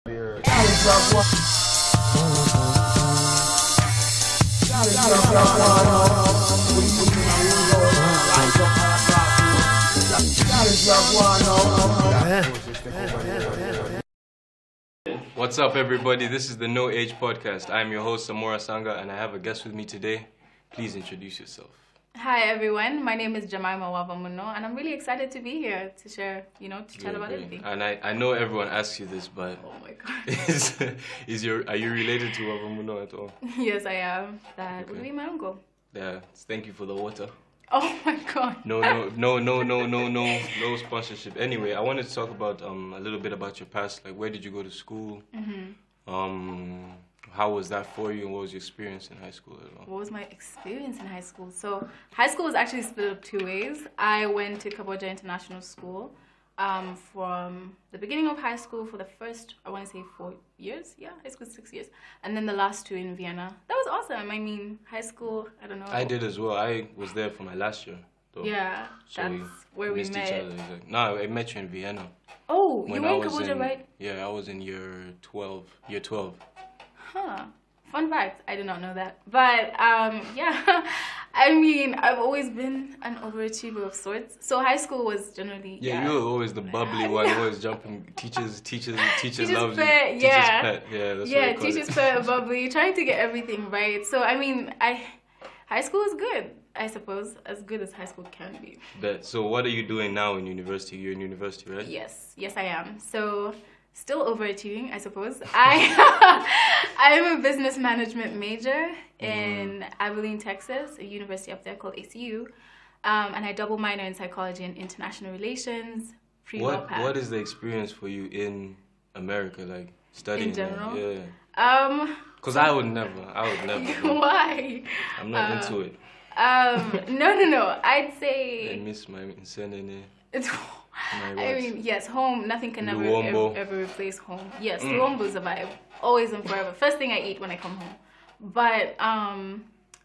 What's up, everybody? This is the No Age Podcast. I'm your host, Samora Sanga, and I have a guest with me today. Please introduce yourself. Hi, everyone. My name is Jemimah Wavamunno, and I'm really excited to be here to share, to chat about everything. And I know everyone asks you this, but oh my god, are you related to Wavamunno at all? Yes, I am. That would be my uncle. Yeah. Thank you for the water. Oh my god. No sponsorship. Anyway, I wanted to talk about a little bit about your past. Like, where did you go to school? Mm-hmm. How was that for you, and what was your experience in high school as well? What was my experience in high school? So, high school was actually split up two ways. I went to Cambodia International School from the beginning of high school for the first, I want to say 4 years. Yeah, high school 6 years. And then the last two in Vienna. That was awesome. I mean, high school, I don't know. I did as well. I was there for my last year, though. Yeah, so that's where we met. Each other. No, I met you in Vienna. Oh, you were in Cambodia, right? Yeah, I was in year 12. Huh. Fun fact, I did not know that. But, yeah, I mean, I've always been an overachiever of sorts. So high school was generally, yeah. You were always the bubbly one, always jumping, teachers loves you. Yeah. Teacher's pet, yeah, that's what I call teacher's pet, bubbly, trying to get everything right. So, I mean, high school is good, I suppose, as good as high school can be. So what are you doing now in university? You're in university, right? Yes, I am. So, still overachieving, I suppose. I'm a business management major in Abilene, Texas, a university up there called ACU. And I double minor in psychology and international relations. What is the experience for you in America, like studying? In general? Yeah. Because I would never. Why? I'm not into it. No. I'd say... I miss my insanity. I mean, yes, home, nothing can ever replace home. Yes, Luombo is a vibe, always and forever. First thing I eat when I come home. But, I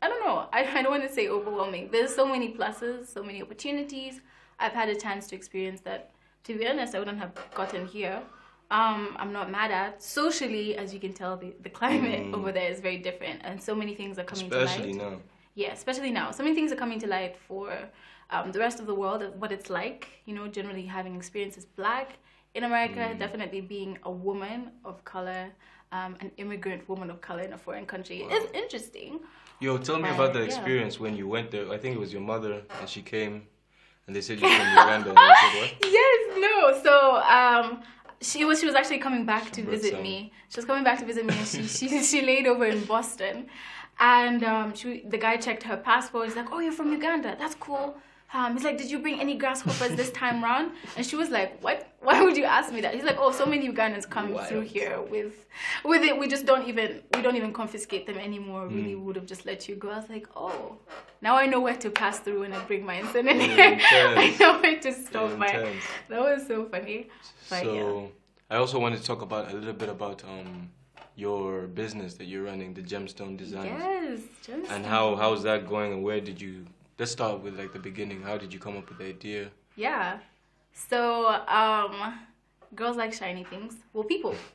don't know, I don't want to say overwhelming. There's so many pluses, so many opportunities. I've had a chance to experience that, to be honest, I wouldn't have gotten here. I'm not mad at. Socially, as you can tell, the climate over there is very different. And so many things are coming to light. Especially now. Yeah, especially now. So many things are coming to light for the rest of the world, what it's like, generally having experience as Black in America, definitely being a woman of color, an immigrant woman of color in a foreign country is interesting. Yo, tell me about the experience when you went there. I think it was your mother, and she came, and they said you're from Uganda. And you said what? Yes, no. So she was actually coming back to visit me. She was coming back to visit me, and she laid over in Boston. And the guy checked her passport. He's like, "Oh, you're from Uganda. That's cool." He's like, "Did you bring any grasshoppers this time round?" And she was like, "What? Why would you ask me that?" He's like, "Oh, so many Ugandans come through here with it. We just don't even confiscate them anymore. Really, we would have just let you go." I was like, "Oh, now I know where to pass through when I bring my insanity. I know where to stop by." That was so funny. But, so I also wanted to talk a little bit about your business that you're running, the Gemstone Designs. Yes, Gemstone. And how's that going, and where did you... Let's start with like the beginning. How did you come up with the idea? Yeah. So, girls like shiny things. Well,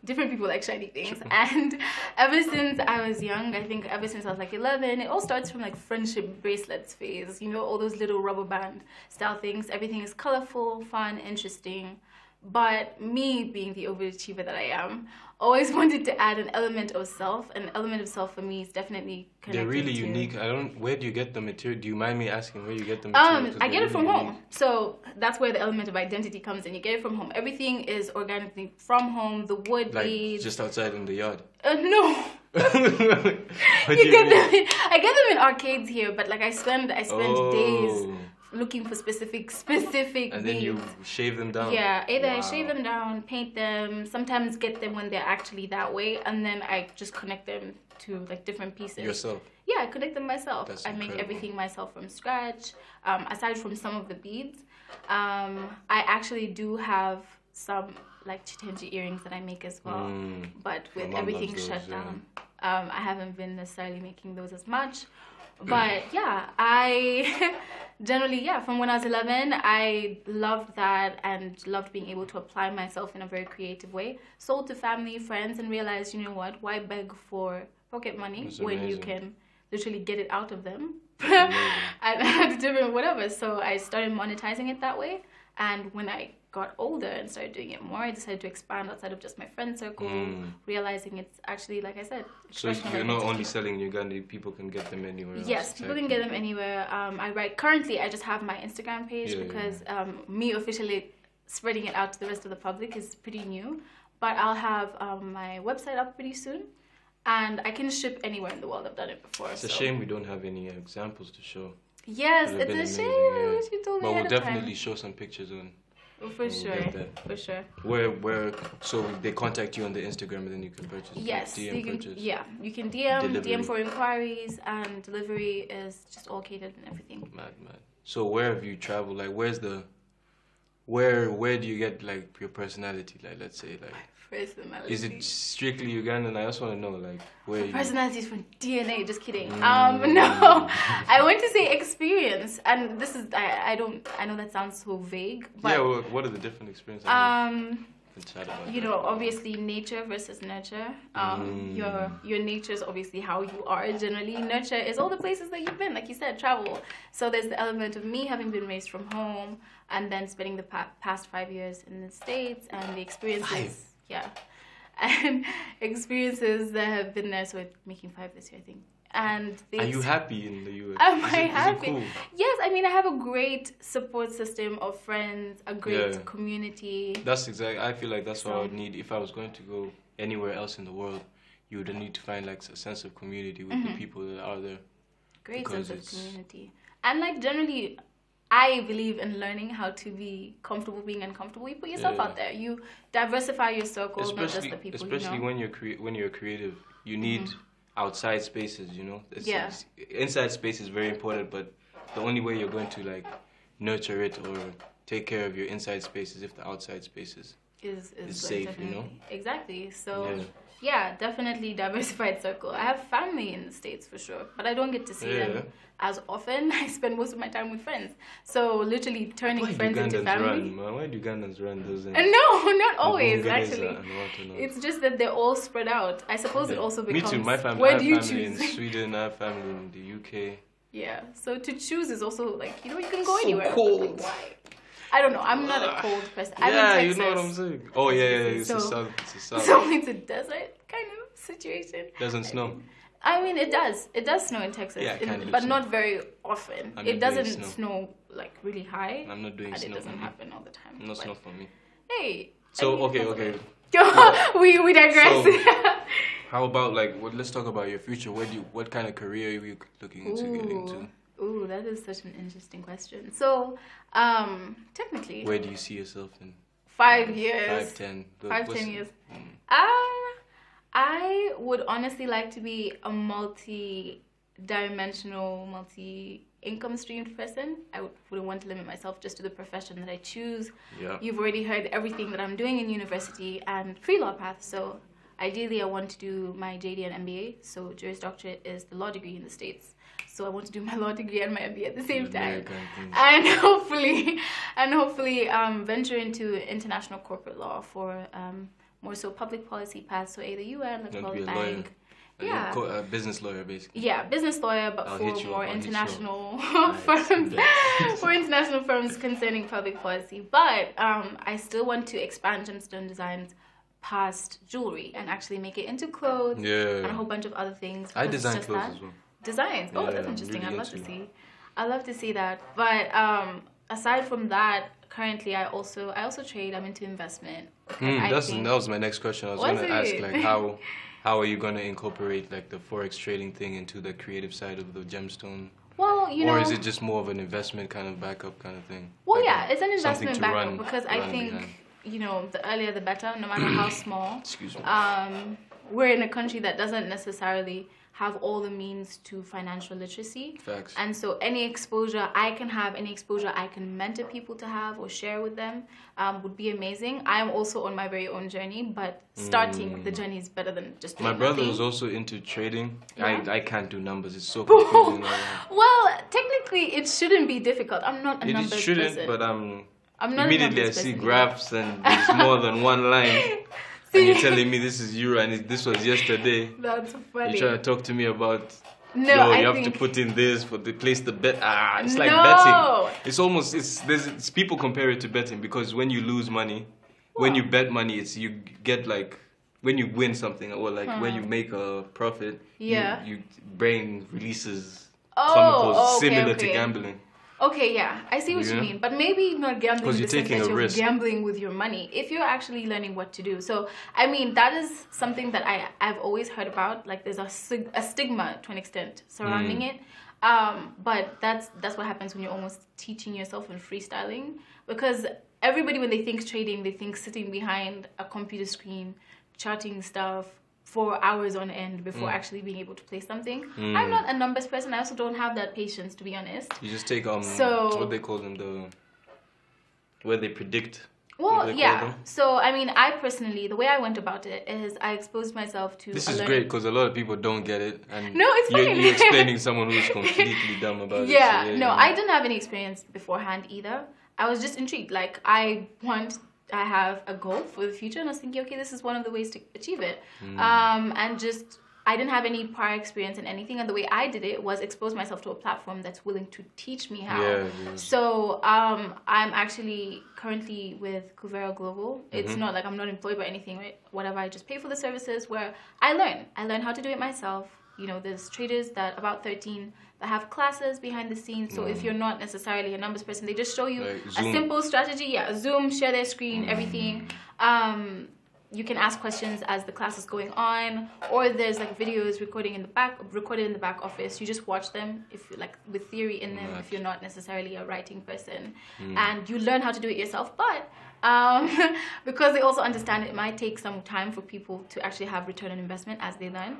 different people like shiny things. And ever since I was young, I think ever since I was like 11, it all starts from like friendship bracelets phase. All those little rubber band style things. Everything is colorful, fun, interesting. But me, being the overachiever that I am, always wanted to add an element of self. An element of self for me is definitely connected. They're really unique. Where do you get the material? Do you mind me asking where you get the material? I get it from home. So that's where the element of identity comes in. You get it from home. Everything is organically from home. The wood beads. Just outside in the yard? No. I get them in arcades here, but like I spend days looking for specific and then you shave them down. Yeah, either I shave them down, paint them, sometimes get them when they're actually that way, and then I just connect them to like different pieces. Yourself? Yeah, I connect them myself. That's I make incredible. everything myself from scratch. Aside from some of the beads, I actually do have some like chitenji earrings that I make as well. But with everything shut down, I haven't been necessarily making those as much. But yeah, I generally, from when I was 11, I loved that and loved being able to apply myself in a very creative way. Sold to family, friends, and realized, you know what, why beg for pocket money when you can literally get it out of them at different whatever. So I started monetizing it that way. And when I got older and started doing it more, I decided to expand outside of just my friend circle, realizing it's actually, like I said, so you're not only selling Uganda, people can get them anywhere else. Yes, people can get them anywhere. Currently I just have my Instagram page because me officially spreading it out to the rest of the public is pretty new. But I'll have my website up pretty soon. And I can ship anywhere in the world. I've done it before. It's a shame we don't have any examples to show. Yes, it's a shame. I wish you told me. But we'll definitely show some pictures on. For sure. Where? So they contact you on the Instagram and then you can purchase. Yes, DM you can. Purchase. Yeah, you can DM Delivery. for inquiries, and delivery is just all catered and everything. Mad. So where have you traveled? Like, where do you get like your personality? Like, let's say like. Personality. Is it strictly Ugandan? I just want to know, like, where you... Personality is from DNA. Just kidding. No, I want to say experience, and this is I know that sounds so vague, but yeah. Well, what are the different experiences? Obviously nature versus nurture. Your nature is obviously how you are generally. Nurture is all the places that you've been, like you said, travel. So there's the element of me having been raised from home, and then spending the past 5 years in the States, and the experiences. Yeah, and experiences that have been there, so it's making 5 this year, I think. And are you happy in the US? Am I happy? Cool? Yes, I mean, I have a great support system of friends, a great community. That's exactly. I feel like that's what I would need if I was going to go anywhere else in the world. You would need to find like a sense of community with the people that are there. Great sense of community, and like generally. I believe in learning how to be comfortable being uncomfortable. You put yourself out there. You diversify your circle, not just the people especially you know. when you're creative, you need outside spaces. You know, inside space is very important, but the only way you're going to like nurture it or take care of your inside space is if the outside space is safe. Definitely. You know, exactly. So. Yeah, definitely diversified circle. I have family in the States for sure, but I don't get to see them as often. I spend most of my time with friends. So literally turning friends into family. Why do Ugandans run those? No, not always actually. It's just that they're all spread out. I suppose it also becomes. Me too. My family. Where I have do you family choose? in Sweden. I have family in the UK. Yeah. So to choose is also like you can go anywhere. Cold. Like, why? I don't know. I'm not a cold person. I'm in Texas. You know what I'm saying. Oh yeah. It's a south. So it's a desert kind of situation. Doesn't snow. I mean, it does. It does snow in Texas, but not very often. It doesn't snow like really high. I'm not doing and snow. It doesn't happen all the time. No snow for me. Hey. So okay. we digress. So, how about let's talk about your future. What kind of career are you looking into getting into? Ooh, that is such an interesting question. So, technically, where do you see yourself in 5 years? 5, 10. 10 years. I would honestly like to be a multi-dimensional, multi-income streamed person. I wouldn't want to limit myself just to the profession that I choose. Yeah. You've already heard everything that I'm doing in university and pre-law path. So ideally, I want to do my JD and MBA. So Juris Doctorate is the law degree in the States. So I want to do my law degree and my MBA at the same time, and hopefully venture into international corporate law for more so public policy paths. So either UN, like World Bank, a business lawyer basically. Yeah, business lawyer, but for more international firms, for international firms concerning public policy. But I still want to expand gemstone designs past jewelry and actually make it into clothes and a whole bunch of other things. I design clothes as well. Designs. Oh, that's interesting. Really I'd love to see that. But aside from that, currently I also trade. I'm into investment. That was my next question. I was going to ask how are you going to incorporate like the forex trading thing into the creative side of the gemstone? Well, or is it just more of an investment kind of backup kind of thing? Well, it's an investment backup because I think the earlier the better, no matter how small. Excuse me. We're in a country that doesn't necessarily have all the means to financial literacy. Facts. And so any exposure I can have, any exposure I can mentor people to have or share with them would be amazing. I am also on my very own journey, but starting the journey is better than just doing My brother nothing. was also into trading. Yeah. I can't do numbers. It's so confusing. Well, technically, it shouldn't be difficult. I'm not a numbers It shouldn't, person. but I'm not immediately a I numbers see person. graphs and there's more than one line. And you're telling me this is euro and this was yesterday. That's funny. You're trying to talk to me about, No, yo, I you have think... to put in this for the place the bet. It's like No. betting. It's almost, it's people compare it to betting because when you lose money, when you bet money, it's you get like, when you win something or like when you make a profit, Yeah. you brain releases Oh, chemicals okay, similar okay. to gambling. Okay, yeah, I see what you Yeah. mean, but maybe not gambling 'Cause in you're the sense taking that a you're risk. gambling with your money. If you're actually learning what to do, so I mean that is something that I've always heard about. Like there's a stigma to an extent surrounding it, but that's what happens when you're almost teaching yourself and freestyling. Because everybody when they think trading, they think sitting behind a computer screen, charting stuff for hours on end before actually being able to play something. I'm not a numbers person. I also don't have that patience, to be honest. You just take So- what they call them, where they predict. Well, what they call yeah. them. So, I mean, I personally, the way I went about it is I exposed myself to... This a is learning- great because a lot of people don't get it, and No, it's fine. you're explaining someone who's completely dumb about it. Yeah, So, no, I didn't have any experience beforehand either. I was just intrigued. Like, I have a goal for the future, and I was thinking, okay, this is one of the ways to achieve it. And just... I didn't have any prior experience in anything, and the way I did it was expose myself to a platform that's willing to teach me how. Yeah. So I'm actually currently with Kuvera Global. It's not like I'm not employed by anything, right? Whatever, I just pay for the services where I learn how to do it myself. You know, there's traders that about 13 that have classes behind the scenes. So if you're not necessarily a numbers person, they just show you Like a Zoom. simple strategy. Yeah, Zoom, share their screen, everything. You can ask questions as the class is going on, or there's like videos recorded in the back office. You just watch them if you like with theory in them. If you're not necessarily a writing person, and you learn how to do it yourself. But because they also understand it might take some time for people to actually have return on investment as they learn.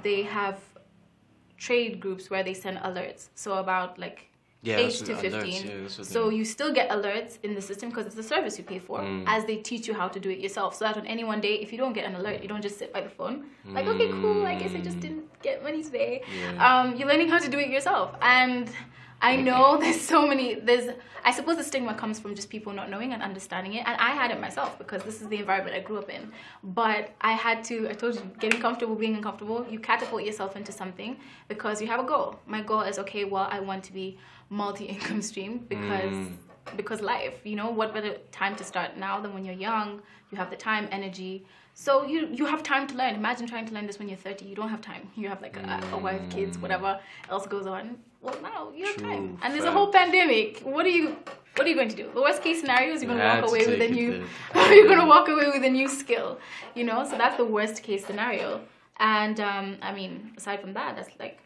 They have trade groups where they send alerts. So about like. Yeah, 8 that's to what 15. alerts, yeah, that's what So they- you still get alerts in the system because it's a service you pay for as they teach you how to do it yourself. So that on any one day, if you don't get an alert, you don't just sit by the phone. Like, okay, cool, I guess I just didn't get money today. Yeah. You're learning how to do it yourself. And I know I suppose the stigma comes from just people not knowing and understanding it. And I had it myself because this is the environment I grew up in. But I told you, getting comfortable, being uncomfortable, you catapult yourself into something because you have a goal. My goal is, okay, well, I want to be multi-income stream because life, you know, what better time to start now than when you're young. You have the time, energy. So you have time to learn. Imagine trying to learn this when you're 30. You don't have time. You have like a wife, kids, whatever else goes on. Well, now you have time. And there's a whole pandemic. What are you going to do? The worst case scenario is you're going to walk away with a new you're going to walk away with a new skill, you know? So that's the worst case scenario. And I mean, aside from that, that's like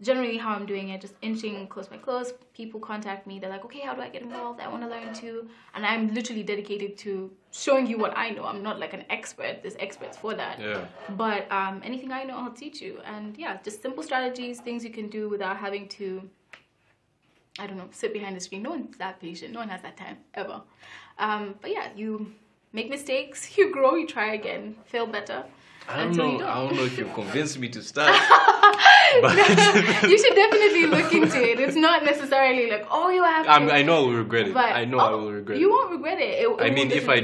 generally how I'm doing it, just inching close by close. People contact me. They're like, okay, how do I get involved? I want to learn too. And I'm literally dedicated to showing you what I know. I'm not like an expert. There's experts for that. Yeah. But anything I know, I'll teach you. And yeah, just simple strategies, things you can do without having to, I don't know, sit behind the screen. No one's that patient. No one has that time, ever. But yeah, you make mistakes, you grow, you try again, fail better. I don't know if you've convinced me to start. But You should definitely look into it. It's not necessarily like, oh, you have to. I know I will regret it. But, I know I will regret it. You won't regret it. I mean, if I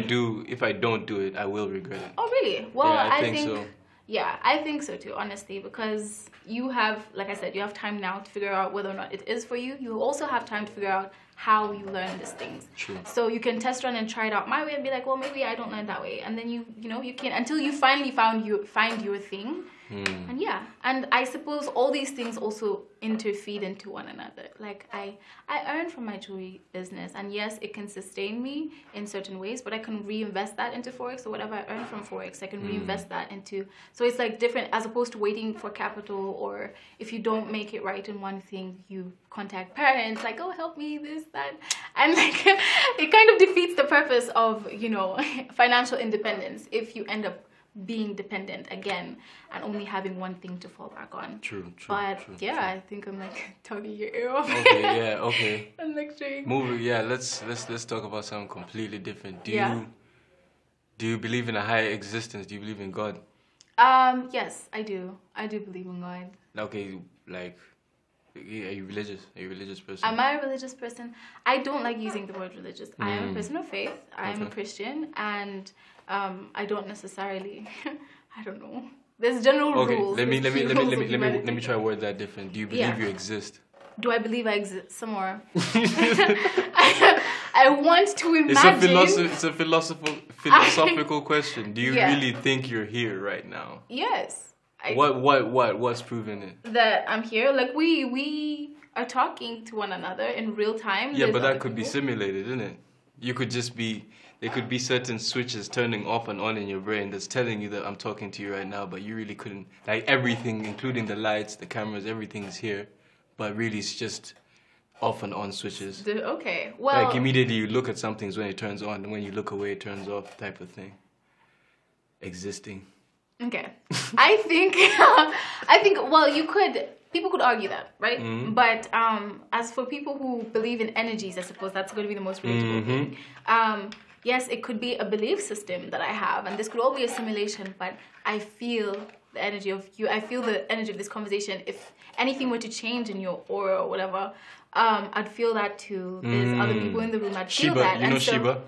don't do it, I will regret it. Oh, really? Well, Yeah, I I think so. Yeah, I think so too, honestly, because you have, like I said, you have time now to figure out whether or not it is for you. You also have time to figure out how you learn these things. True. So you can test run and try it out my way and be like, well, maybe I don't learn that way. And then you can, until you finally find your thing. And yeah, and I suppose all these things also interfeed into one another. Like I earn from my jewelry business, and yes, it can sustain me in certain ways, but I can reinvest that into Forex. So whatever I earn from Forex, I can reinvest that into. So it's like different, as opposed to waiting for capital, or if you don't make it right in one thing, you contact parents like, oh, help me, this, that, and like it kind of defeats the purpose of, you know, financial independence if you end up being dependent again and only having one thing to fall back on. True. But I think I'm like talking your ear off. Okay. I'm lecturing. Moving. Yeah, let's talk about something completely different. Do you believe in a higher existence? Do you believe in God? Yes, I do. I do believe in God. Okay, like, are you religious? Are you a religious person? Am I a religious person? I don't like using the word religious. I am a person of faith. I am a Christian, and I don't necessarily. I don't know. There's general rules. Let me try to word that different. Do you believe you exist? Do I believe I exist? Samora. I want to imagine. It's a philosophical question. Do you really think you're here right now? Yes. What's proving it? That I'm here. Like we are talking to one another in real time. Yeah, but that could be simulated, isn't it? You could just be. There could be certain switches turning off and on in your brain that's telling you that I'm talking to you right now, but you really couldn't. Like everything, including the lights, the cameras, everything is here, but really it's just off and on switches. Okay, well. Like immediately you look at something when it turns on, and when you look away it turns off, type of thing. Existing. Okay. I think, well, people could argue that, right? Mm-hmm. But as for people who believe in energies, I suppose that's going to be the most relatable thing. Yes, it could be a belief system that I have, and this could all be a simulation, but I feel the energy of you. I feel the energy of this conversation. If anything were to change in your aura or whatever, I'd feel that too. There's other people in the room. I'd feel that. You know Sheba?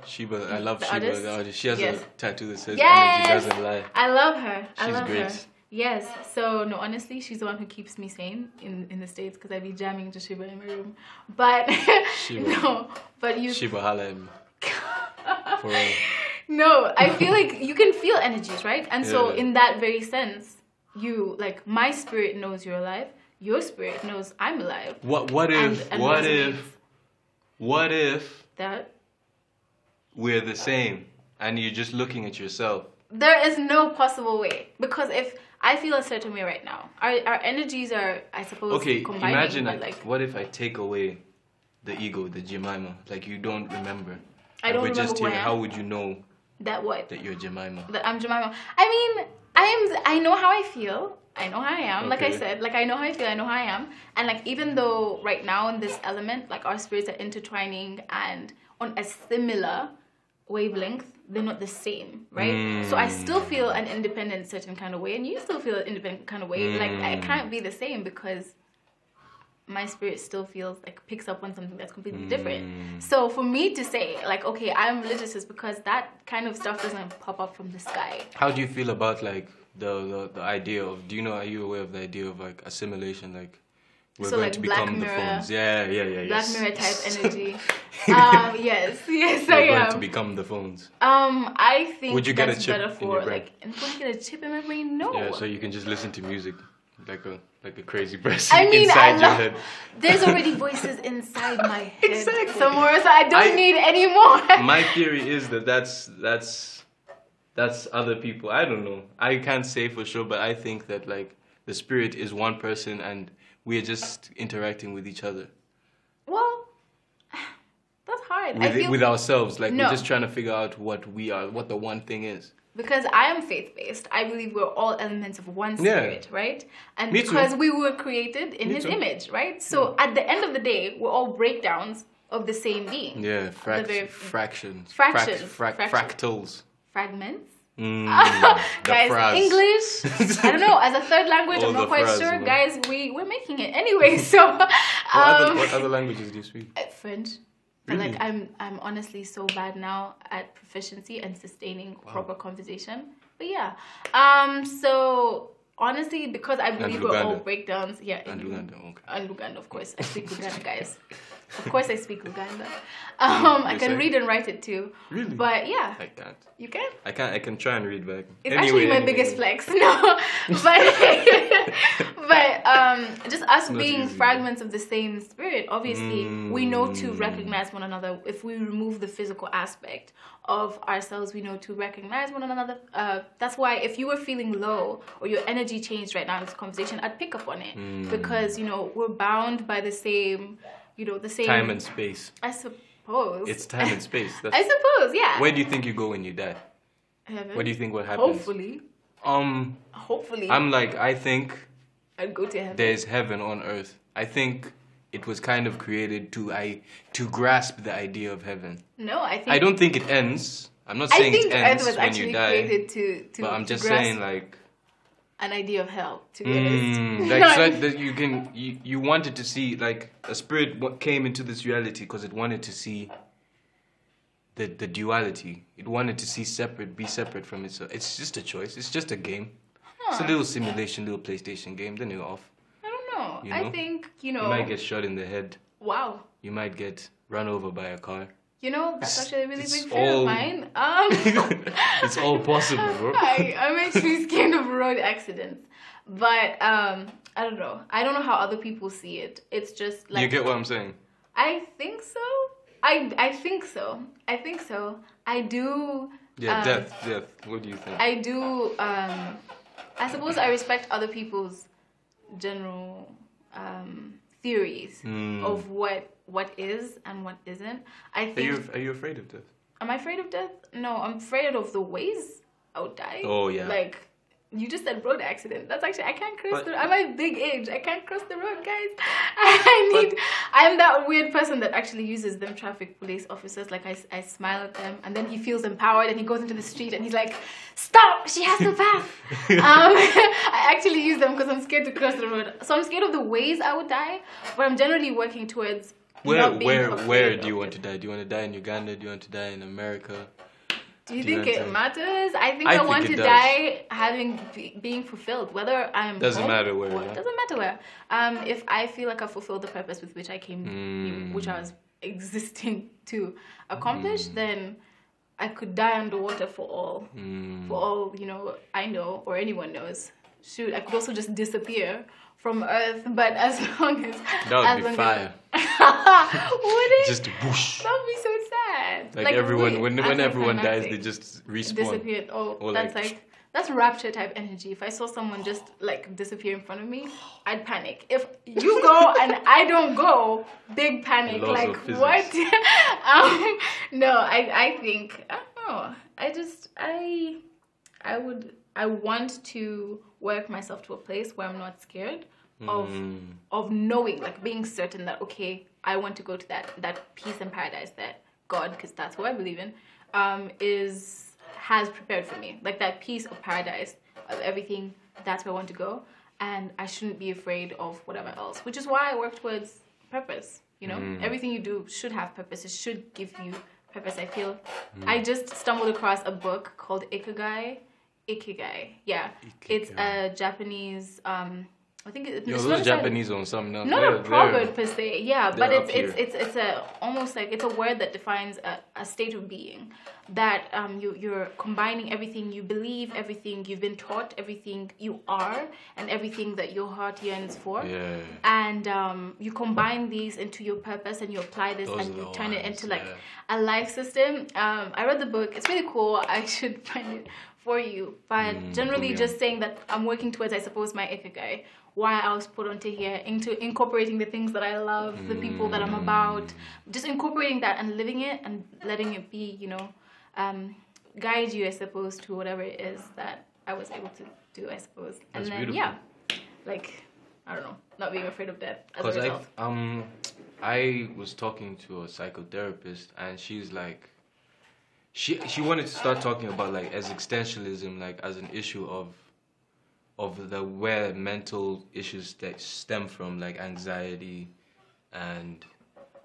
I love Sheba, the artist. She has a tattoo that says energy doesn't lie. I love her. She's great. Her. Yes. So, no, honestly, she's the one who keeps me sane in the States because I be jamming to Sheba in my room. But, Sheba, holla at me. For real. No, I feel like you can feel energies, right? And so, in that very sense, my spirit knows you're alive. Your spirit knows I'm alive. What if that we're the same and you're just looking at yourself? There is no possible way, because if I feel a certain way right now, our energies are, I suppose, combining. Imagine what if I take away the ego, the Jemimah, like you don't remember. I don't remember just here. How would you know that you're Jemimah? That I'm Jemimah. I mean, I know how I feel. I know how I am. Okay. Like I said, I know how I feel. I know how I am. And even though right now in this element, our spirits are intertwining and on a similar wavelength, they're not the same, right? So I still feel an independent certain kind of way, and you still feel an independent kind of way. I can't be the same because my spirit still feels picks up on something that's completely different. So for me to say okay, I'm religious is because that kind of stuff doesn't pop up from the sky. How do you feel about the idea of, are you aware of the idea of assimilation, we're going to become the phones? Yeah. Black Mirror type energy. Yes, I am. We're going to become the phones. I think would you get that's a chip better for in your brain? Would I get a chip in my brain? No. Yeah, so you can just listen to music like a crazy person inside your head. There's already voices inside my head. Exactly. Somewhere, so I don't need any more. My theory is that's other people. I don't know. I can't say for sure, but I think that the spirit is one person and we're just interacting with each other. Well, that's hard. With ourselves, we're just trying to figure out what we are, what the one thing is. Because I am faith-based, I believe we're all elements of one spirit, right? And because we were created in His image, right? So at the end of the day, we're all breakdowns of the same being. Yeah, fractions. Fractals. Fragments. Guys, English, I don't know, as a third language, I'm not quite sure. Man. Guys, we're making it anyway, so... what other languages do you speak? French. Really? But I'm honestly so bad now at proficiency and sustaining proper conversation. But yeah. So honestly, because I believe we're all breakdowns. Yeah. And Luganda, okay. And Luganda, of course. I speak Luganda, guys. Of course I speak Luganda. I can read and write it too. Really? But yeah. I can't. You can? I can try and read back. It's actually my biggest flex. No. But just us being fragments of the same spirit, obviously we know to recognize one another. If we remove the physical aspect of ourselves, we know to recognize one another. That's why if you were feeling low or your energy changed right now in this conversation, I'd pick up on it because we're bound by the same the same time and space. I suppose it's time and space. I suppose, yeah. Where do you think you go when you die? Heaven. What do you think will happen? Hopefully. Hopefully. I think I'd go to heaven. There's heaven on earth. I think it was kind of created to grasp the idea of heaven. No, I don't think it ends. I'm not saying it ends when you die. I think Earth was actually created to but I'm just saying, like, an idea of hell, to be honest. Like, so that you wanted to see, like, a spirit came into this reality because it wanted to see the duality. It wanted to see be separate from it. So it's just a choice. It's just a game. Huh. It's a little simulation, little PlayStation game. Then you're off. I don't know. You know? I think, You might get shot in the head. Wow. You might get run over by a car. You know, that's actually a really big fear of mine. It's all possible, bro. I'm actually scared of road accidents. But, I don't know. I don't know how other people see it. It's just like... You get what I'm saying? I think so. I think so. I do... Yeah, death. What do you think? I do... I suppose I respect other people's general theories of what is and what isn't. I think. Are you afraid of death? Am I afraid of death? No, I'm afraid of the ways I would die. Oh yeah. Like you just said, road accident. That's actually I can't cross the. I'm a big age. I can't cross the road, guys. I'm that weird person that actually uses them traffic police officers. Like I smile at them, and then he feels empowered, and he goes into the street, and he's like, "Stop! She has to pass." I actually use them because I'm scared to cross the road. So I'm scared of the ways I would die, but I'm generally working towards. Where do you want to die? Do you want to die in Uganda? Do you want to die in America? Do you think it matters? I think I want to die being fulfilled, whether I'm doesn't matter where. It doesn't matter where. If I feel like I fulfilled the purpose with which I came, which I was existing to accomplish, then I could die underwater for all I know or anyone knows. Shoot, I could also just disappear from Earth, but as long as that would be fire. Would it? Just whoosh. That would be so sad. Like everyone, when everyone dies, they just respawn. Disappear. Oh, or that's rapture type energy. If I saw someone just like disappear in front of me, I'd panic. If you go and I don't go, big panic. Like what? No, I think I don't know. I want to work myself to a place where I'm not scared of knowing, like being certain that okay, I want to go to that peace and paradise that God, because that's what I believe in, has prepared for me. Like that peace of paradise of everything, that's where I want to go. And I shouldn't be afraid of whatever else. Which is why I work towards purpose. You know, everything you do should have purpose. It should give you purpose, I feel. I just stumbled across a book called Ikigai. Yeah. It's a Japanese I think those Japanese on something else. Not a proverb per se, yeah, but it's a almost like it's a word that defines a state of being that you're combining everything you believe, everything you've been taught, everything you are, and everything that your heart yearns for. Yeah. And you combine these into your purpose, and you apply this, and you turn it into like a life system. I read the book; it's really cool. I should find it for you, but generally just saying that I'm working towards, I suppose, my ikigai. Why I was put onto here, into incorporating the things that I love, the people that I'm about, just incorporating that and living it and letting it be, guide you, I suppose, to whatever it is that I was able to do, I suppose. And That's then, beautiful. I don't know, not being afraid of death as a Because result. I was talking to a psychotherapist, and she's like, she wanted to start talking about like existentialism, like as an issue of where mental issues that stem from, like anxiety and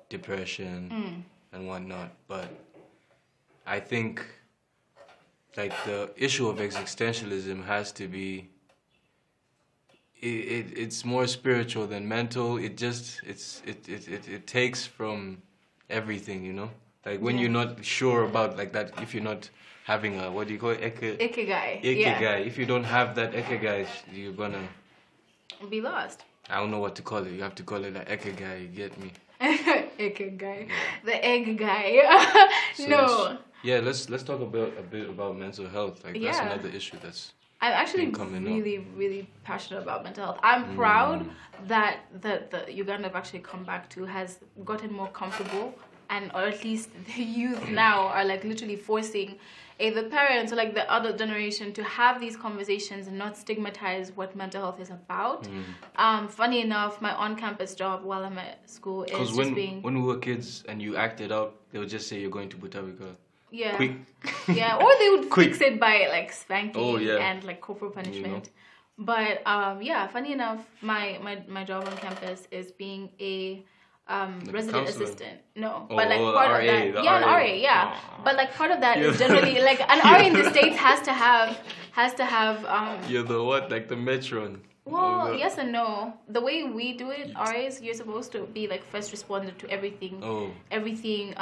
depression and whatnot. But I think like the issue of existentialism has to be it's more spiritual than mental. It takes from everything, like when you're not sure about like that, if you're not having a, what do you call it? Ikigai. Yeah. If you don't have that ikigai, you're gonna be lost. I don't know what to call it. You have to call it like ikigai. You get me? Ikigai. Yeah. The egg guy. So no. Let's talk a bit about mental health. Like that's another issue that's. I'm actually really passionate about mental health. I'm proud that the Uganda I've actually come back to has gotten more comfortable or at least the youth now are like literally forcing either parents or like the other generation to have these conversations and not stigmatize what mental health is about. Funny enough, my on-campus job while I'm at school is just being... when we were kids and you acted out, they would just say you're going to Butabika. Yeah. Quick. Yeah, or they would fix it by like spanking and like corporal punishment. You know? But yeah, funny enough, my job on campus is being a resident assistant. No, but like part of that, an RA, yeah. But like part of that is generally like an RA in the States has to have. You're the what? Like the matron. Well, yes and no. The way we do it, RAs, you're supposed to be like first responder to everything. Everything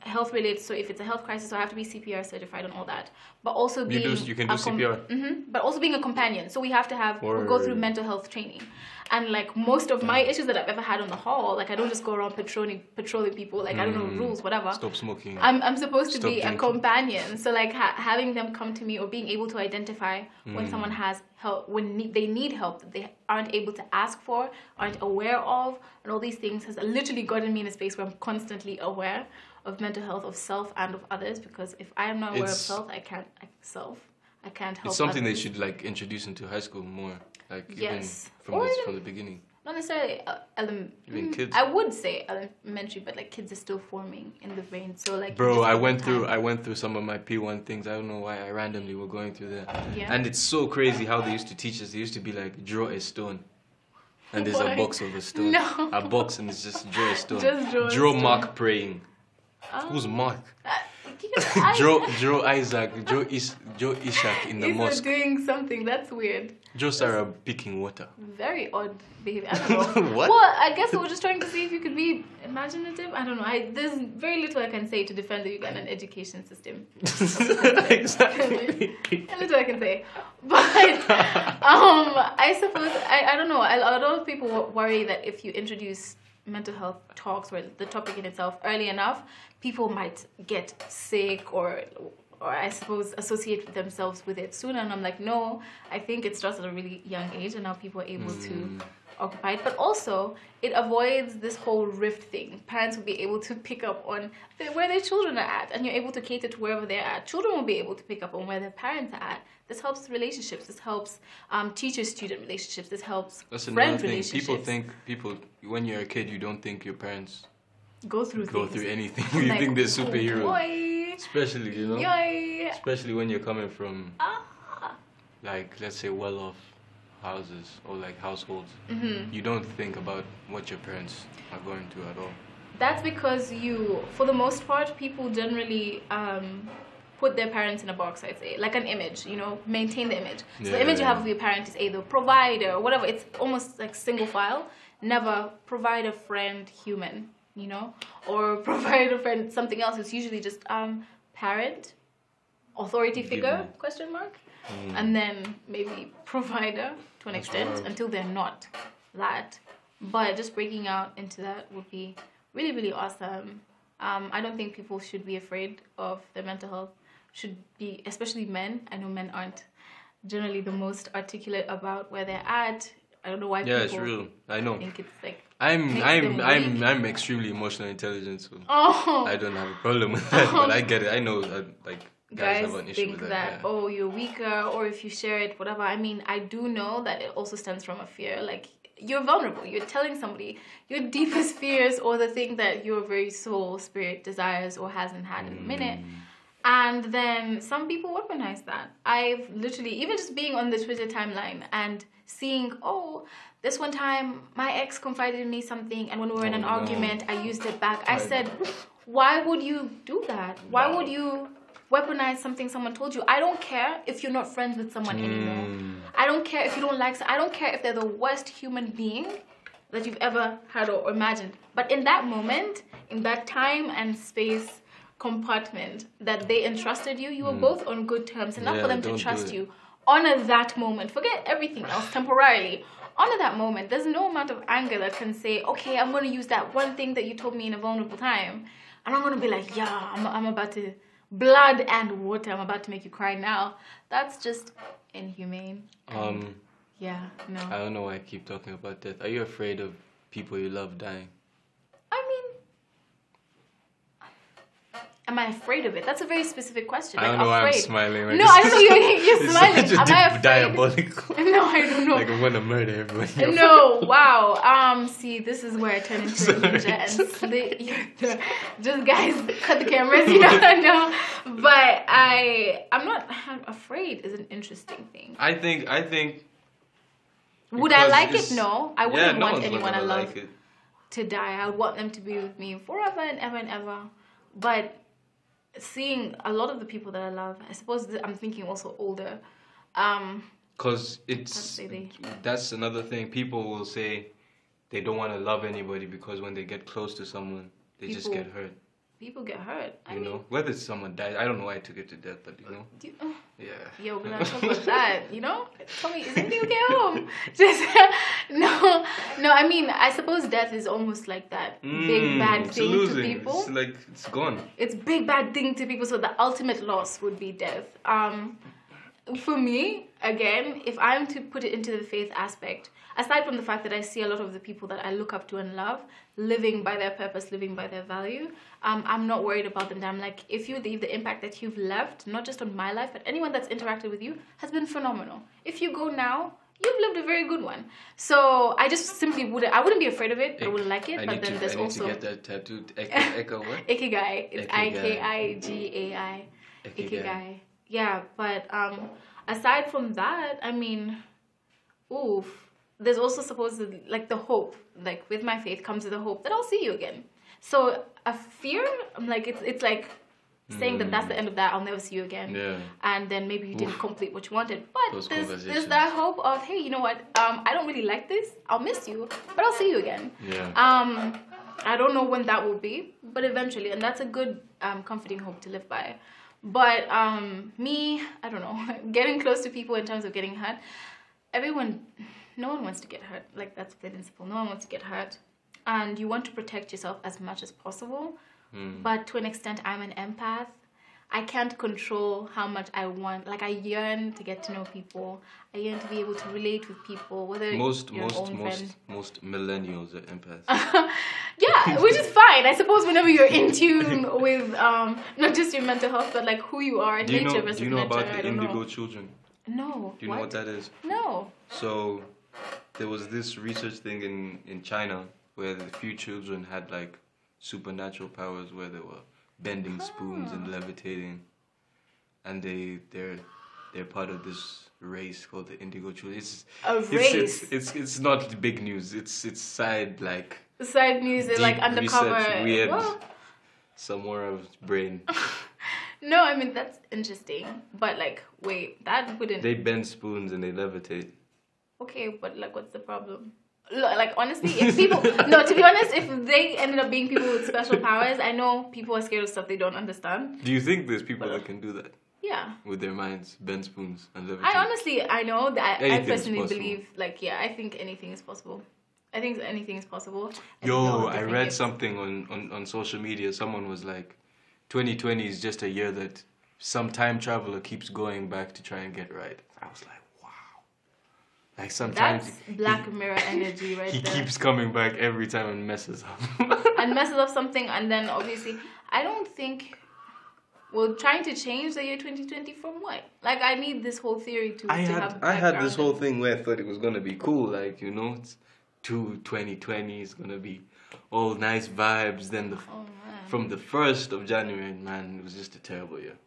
health related. So if it's a health crisis, I have to be CPR certified and all that. But also being you can do CPR. But also being a companion. So we have to have go through mental health training. And like most of my issues that I've ever had on the hall, like I don't just go around patrolling people. Like I don't know rules, whatever. Stop smoking. I'm supposed to be a companion. So like having them come to me or being able to identify when someone has help, when they need help that they aren't able to ask for, aren't aware of, and all these things has literally gotten me in a space where I'm constantly aware of mental health of self and of others, because if I am not aware of self, I can't help. It's something others. they should like introduce into high school more, like even from the beginning. Not necessarily even kids. I would say elementary, but like kids are still forming in the brain. So like bro, I went through some of my P1 things. I don't know why I randomly were going through that. Yeah. And it's so crazy how they used to teach us. They used to be like, draw a stone. And there's a box of a stone. No. A box and it's just draw a stone. Just draw Mark praying. Who's Mark? Draw Isaac, draw Ishak in the mosque. Doing something, that's weird. Draw Sarah picking water. Very odd behavior. I don't know. What? Well, I guess we were just trying to see if you could be imaginative. I don't know. There's very little I can say to defend the Ugandan education system. Exactly. Little I can say. But I suppose, I don't know. A lot of people worry that if you introduce mental health talks or the topic in itself early enough, people might get sick or I suppose associate themselves with it sooner. And I'm like, no, I think it starts at a really young age and now people are able to occupy it. But also, it avoids this whole rift thing. Parents will be able to pick up on where their children are at, and you're able to cater to wherever they're at. Children will be able to pick up on where their parents are at. This helps relationships. This helps teacher-student relationships. This helps friend relationships. People, when you're a kid, you don't think your parents go through anything. You like, think they're superheroes. Boy. Especially, you know? Yoy. Especially when you're coming from, like, let's say, well-off houses or, like, households. You don't think about what your parents are going through at all. That's because for the most part, people generally put their parents in a box, I'd say. Like an image, you know, maintain the image. So the image you have of your parent is either provider or whatever. It's almost like single file. Never provider, friend, human. You know, or provider, friend, something else. It's usually just parent, authority figure, question mark, and then maybe provider to an extent until they're not that. But just breaking out into that would be really, really awesome. I don't think people should be afraid of their mental health. Should be, especially men. I know men aren't generally the most articulate about where they're at. I don't know why people. Yeah, it's real. I know. Think it's like. I'm extremely emotionally intelligent, so I don't have a problem with that. But I get it. I know that like guys have an issue with that. Oh, you're weaker, or if you share it, whatever. I mean, I do know that it also stems from a fear. Like you're vulnerable. You're telling somebody your deepest fears or the thing that your very soul, spirit desires or hasn't had in a minute. And then some people weaponize that. I've literally, even just being on the Twitter timeline and seeing, this one time my ex confided in me something, and when we were in an argument, I used it back. I said, why would you do that? Why would you weaponize something someone told you? I don't care if you're not friends with someone anymore. I don't care if you don't like, I don't care if they're the worst human being that you've ever had or imagined. But in that moment, in that time and space compartment that they entrusted you, you were both on good terms. Enough for them to trust you. Honor that moment. Forget everything else temporarily. Honor that moment. There's no amount of anger that can say, okay, I'm going to use that one thing that you told me in a vulnerable time. And I'm going to be like, I'm about to, blood and water, I'm about to make you cry now. That's just inhumane. Yeah, no. I don't know why I keep talking about death. Are you afraid of people you love dying? I mean, am I afraid of it? That's a very specific question. I don't know why I'm smiling. Like, no, I don't know. You're smiling. Such Am I afraid? Diabolical. No, I don't know. Like I'm gonna murder everyone. No, wow. See, this is where I turn into a ninja and just guys, cut the cameras. No. But I'm not afraid. Is an interesting thing. I think. Would I like it? No, I wouldn't want one's anyone I love like it. to die. I would want them to be with me forever and ever and ever. But seeing a lot of the people that I love, I suppose I'm thinking also older. Because that's another thing. People will say they don't want to love anybody because when they get close to someone, they just get hurt. People get hurt. You know, whether someone dies, I don't know why I took it to death, but yeah. Yo, we're not talking about that. Tell me, is everything okay at home? Just no. I mean, I suppose death is almost like that big bad thing to people. It's like it's gone. It's big bad thing to people. So the ultimate loss would be death. For me, again, if I'm to put it into the faith aspect, aside from the fact that I see a lot of the people that I look up to and love living by their purpose, living by their value, I'm not worried about them. I'm like, if you leave, the impact that you've left, not just on my life, but anyone that's interacted with you, has been phenomenal. If you go now, you've lived a very good one. So I just simply wouldn't be afraid of it. I wouldn't like it. But then there's also... I need to get that tattooed. Eka what? Ikigai. It's Ikigai. Ikigai. Yeah, but aside from that, I mean, there's also supposedly, like, the hope. Like, with my faith comes the hope that I'll see you again. So a fear, I'm like, it's like saying that that's the end of that, I'll never see you again. Yeah. And then maybe you didn't complete what you wanted. But there's that hope of, hey, you know what, I don't really like this, I'll miss you, but I'll see you again. Yeah. I don't know when that will be, but eventually, and that's a good comforting hope to live by. But me, I don't know, getting close to people in terms of getting hurt, no one wants to get hurt. Like, that's plain and simple. No one wants to get hurt. And you want to protect yourself as much as possible. But to an extent, I'm an empath. I can't control how much I want. Like, I yearn to get to know people. I yearn to be able to relate with people. Whether most millennials are empaths. Yeah, which is fine. I suppose whenever you're in tune with not just your mental health, but like who you are, nature versus nurture. Do you know about the indigo children? No. Do you know what that is? No. So there was this research thing in China where the few children had like supernatural powers where they were bending spoons and levitating, and they're part of this race called the indigo children. It's not big news. It's side news. They're like undercover. Research, weird. Samora's brain. No, I mean that's interesting, but like, wait, that wouldn't. They bend spoons and they levitate. Okay, but like, what's the problem? Like, honestly, if people... No, to be honest, if they ended up being people with special powers, I know people are scared of stuff they don't understand. Do you think there's people that can do that? Yeah. With their minds, bend spoons and levitate? I know that I personally believe, like, yeah, I think anything is possible. I think anything is possible. I read something on social media. Someone was like, 2020 is just a year that some time traveler keeps going back to try and get right. I was like, like sometimes that's Black Mirror energy right he there. He keeps coming back every time and messes up. And messes up something, and then obviously, I don't think we're trying to change the year 2020 from what? Like, I need this whole theory to have. I had this whole thing where I thought it was gonna be cool, like, you know, it's 2020 is gonna be all nice vibes. Then from the 1st of January, man, it was just a terrible year.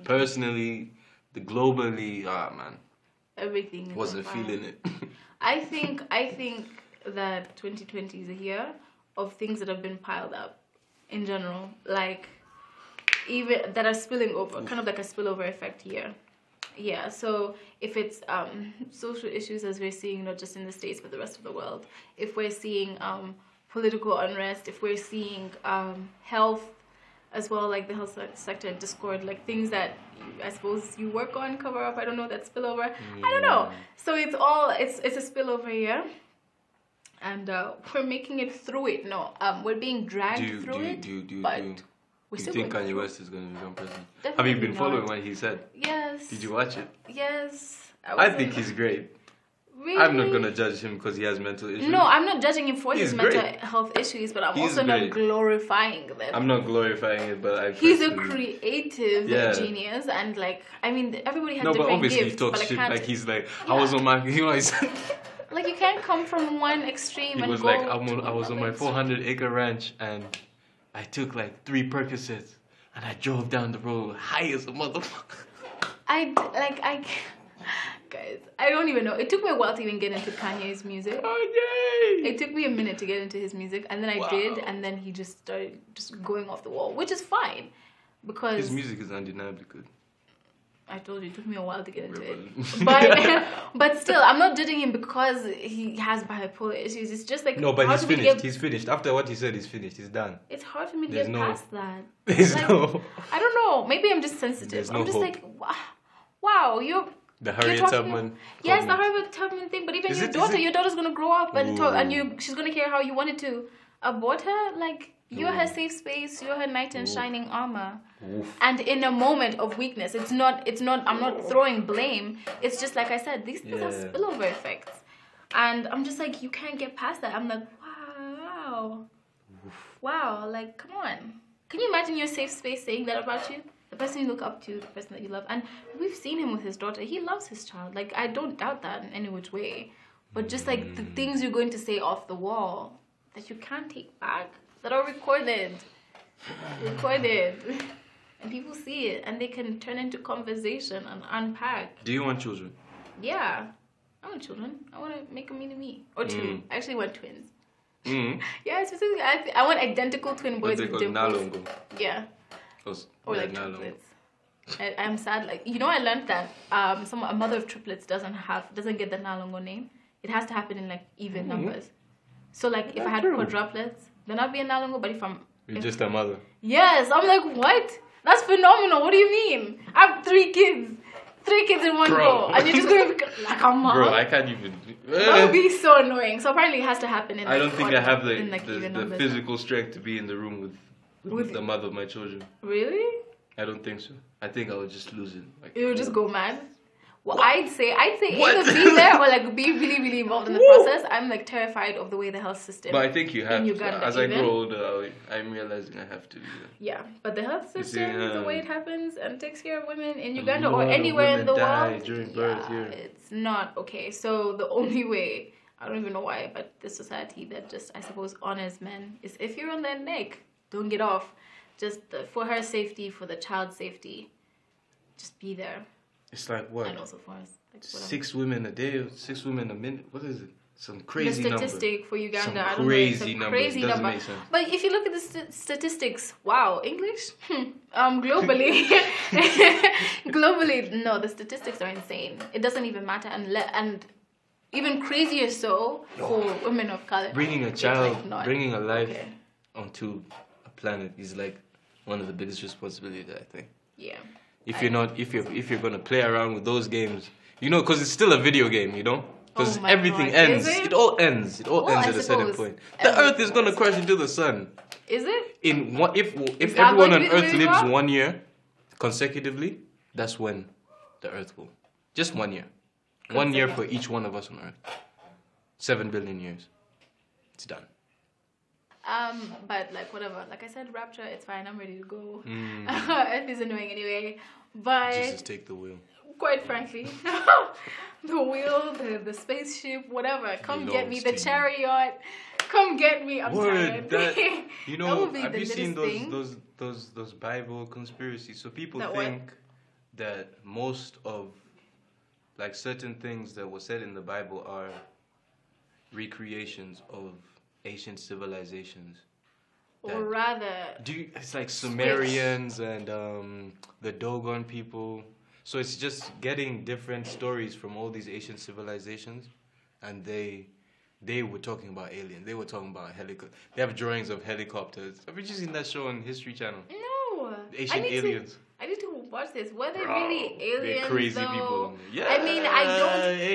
Personally, globally, man. Everything wasn't feeling it. I think that 2020 is a year of things that have been piled up in general, like even that are spilling over, kind of like a spillover effect year. Yeah, so if it's social issues as we're seeing, not just in the States but the rest of the world, if we're seeing political unrest, if we're seeing health as well, like the health sector discord, like things that I suppose you work on, cover up, I don't know, that spillover. I don't know. So it's a spillover here. And we're making it through it. No, we're being dragged through it. Do you think Kanye West is going to become president? Have you been following what he said? Yes. Did you watch it? Yes. I think he's great. Really? I'm not gonna judge him because he has mental issues. No, I'm not judging him for his mental great. health issues, but I'm He's also not great. glorifying them. I'm not glorifying it, but he's a creative genius, and like, I mean, everybody has different gifts. He talks but shit. Like he's like, yeah. I was on my, like you can't come from one extreme he and was go like, to I was on my extreme. 400-acre ranch and I took like 3 Percocets and I drove down the road high as a motherfucker. Guys, I don't even know. It took me a while to even get into Kanye's music. Oh, yay! It took me a minute to get into his music, and then I did, and then he just started just going off the wall, which is fine, because his music is undeniably good. I told you, it took me a while to get into it. But still, I'm not judging him because he has bipolar issues. It's just like... No, but he's finished. He's finished. After what he said, he's finished. He's done. It's hard for me to get past that. There's like, no... I don't know. Maybe I'm just sensitive. I'm just like, wow, you're... The Harriet Tubman. Yes, the Harriet Tubman thing. But even your daughter's going to grow up and talk, and she's going to hear how you wanted to abort her. Like, you're her safe space. You're her knight in shining armor. Oof. And in a moment of weakness, I'm not throwing blame. It's just like I said, these things are spillover effects. And I'm just like, you can't get past that. I'm like, wow, like, come on. Can you imagine your safe space saying that about you? The person you look up to, the person that you love. And we've seen him with his daughter. He loves his child. Like, I don't doubt that in any which way. But just like the things you're going to say off the wall that you can't take back, that are recorded. And people see it and they can turn into conversation and unpack. Do you want children? Yeah. I want children. I want to make a me. Or two. I actually want twins. Yeah, specifically, I want identical twin boys with dimples. Yeah. Or like triplets. I'm sad. Like, you know, I learned that a mother of triplets doesn't get the Nalongo name. It has to happen in like even numbers. So like if I had quadruplets, then I'd be a Nalongo. But you're just a mother. Yes, I'm like, what? That's phenomenal. What do you mean? I have 3 kids. 3 kids in one go. And you're just going to be like a mom. Bro, I can't even. That would be so annoying. So apparently it has to happen in I don't think I have the physical strength to be in the room with the mother of my children. Really? I don't think so. I think I would just lose it. Like, you would just go mad? Well, I'd say either be there or like be really, really involved in the process. I'm like terrified of the way the health system. But I think you have Uganda, to. As I grow older, I'm realizing I have to do that. Yeah, but the health system, the way it happens and takes care of women in Uganda or anywhere in the world, during birth here. It's not okay. So the only way, I don't even know why, but the society that just, I suppose, honors men is if you're on their neck, don't get off. Just for her safety, for the child's safety, just be there. It's like what? And also for us. Like 6 women a day or 6 women a minute? What is it? Some crazy number. The statistic for Uganda. I don't know. It's a crazy number. Make sense. But if you look at the statistics, wow, English? Globally. Globally, no, the statistics are insane. It doesn't even matter. And even crazier so for women of color. Bringing a child, bringing a life onto a planet is like one of the biggest responsibilities, I think. Yeah. If you're gonna play around with those games, you know, because it's still a video game, you know, because everything ends. It all ends. It all ends at a certain point. The Earth is gonna crash into the sun. Is it? If everyone on Earth lives 1 year consecutively, that's when the Earth will. Just 1 year. 1 year for each one of us on Earth. 7 billion years. It's done. But like whatever, like I said, rapture, it's fine. I'm ready to go. Earth is annoying anyway. But Jesus, take the wheel. Quite frankly, the wheel, the spaceship, whatever. Come get me. The chariot. Come get me. I'm tired. You know, have you seen those Bible conspiracies? So people think that most of like certain things that were said in the Bible are recreations of ancient civilizations. Or rather... it's like Sumerians and the Dogon people. So it's just getting different stories from all these ancient civilizations. And they were talking about aliens. They were talking about helicopters. They have drawings of helicopters. Have you seen that show on History Channel? No. Ancient aliens. I need to watch this. Were they really aliens? They're crazy though? people. Yeah. I mean,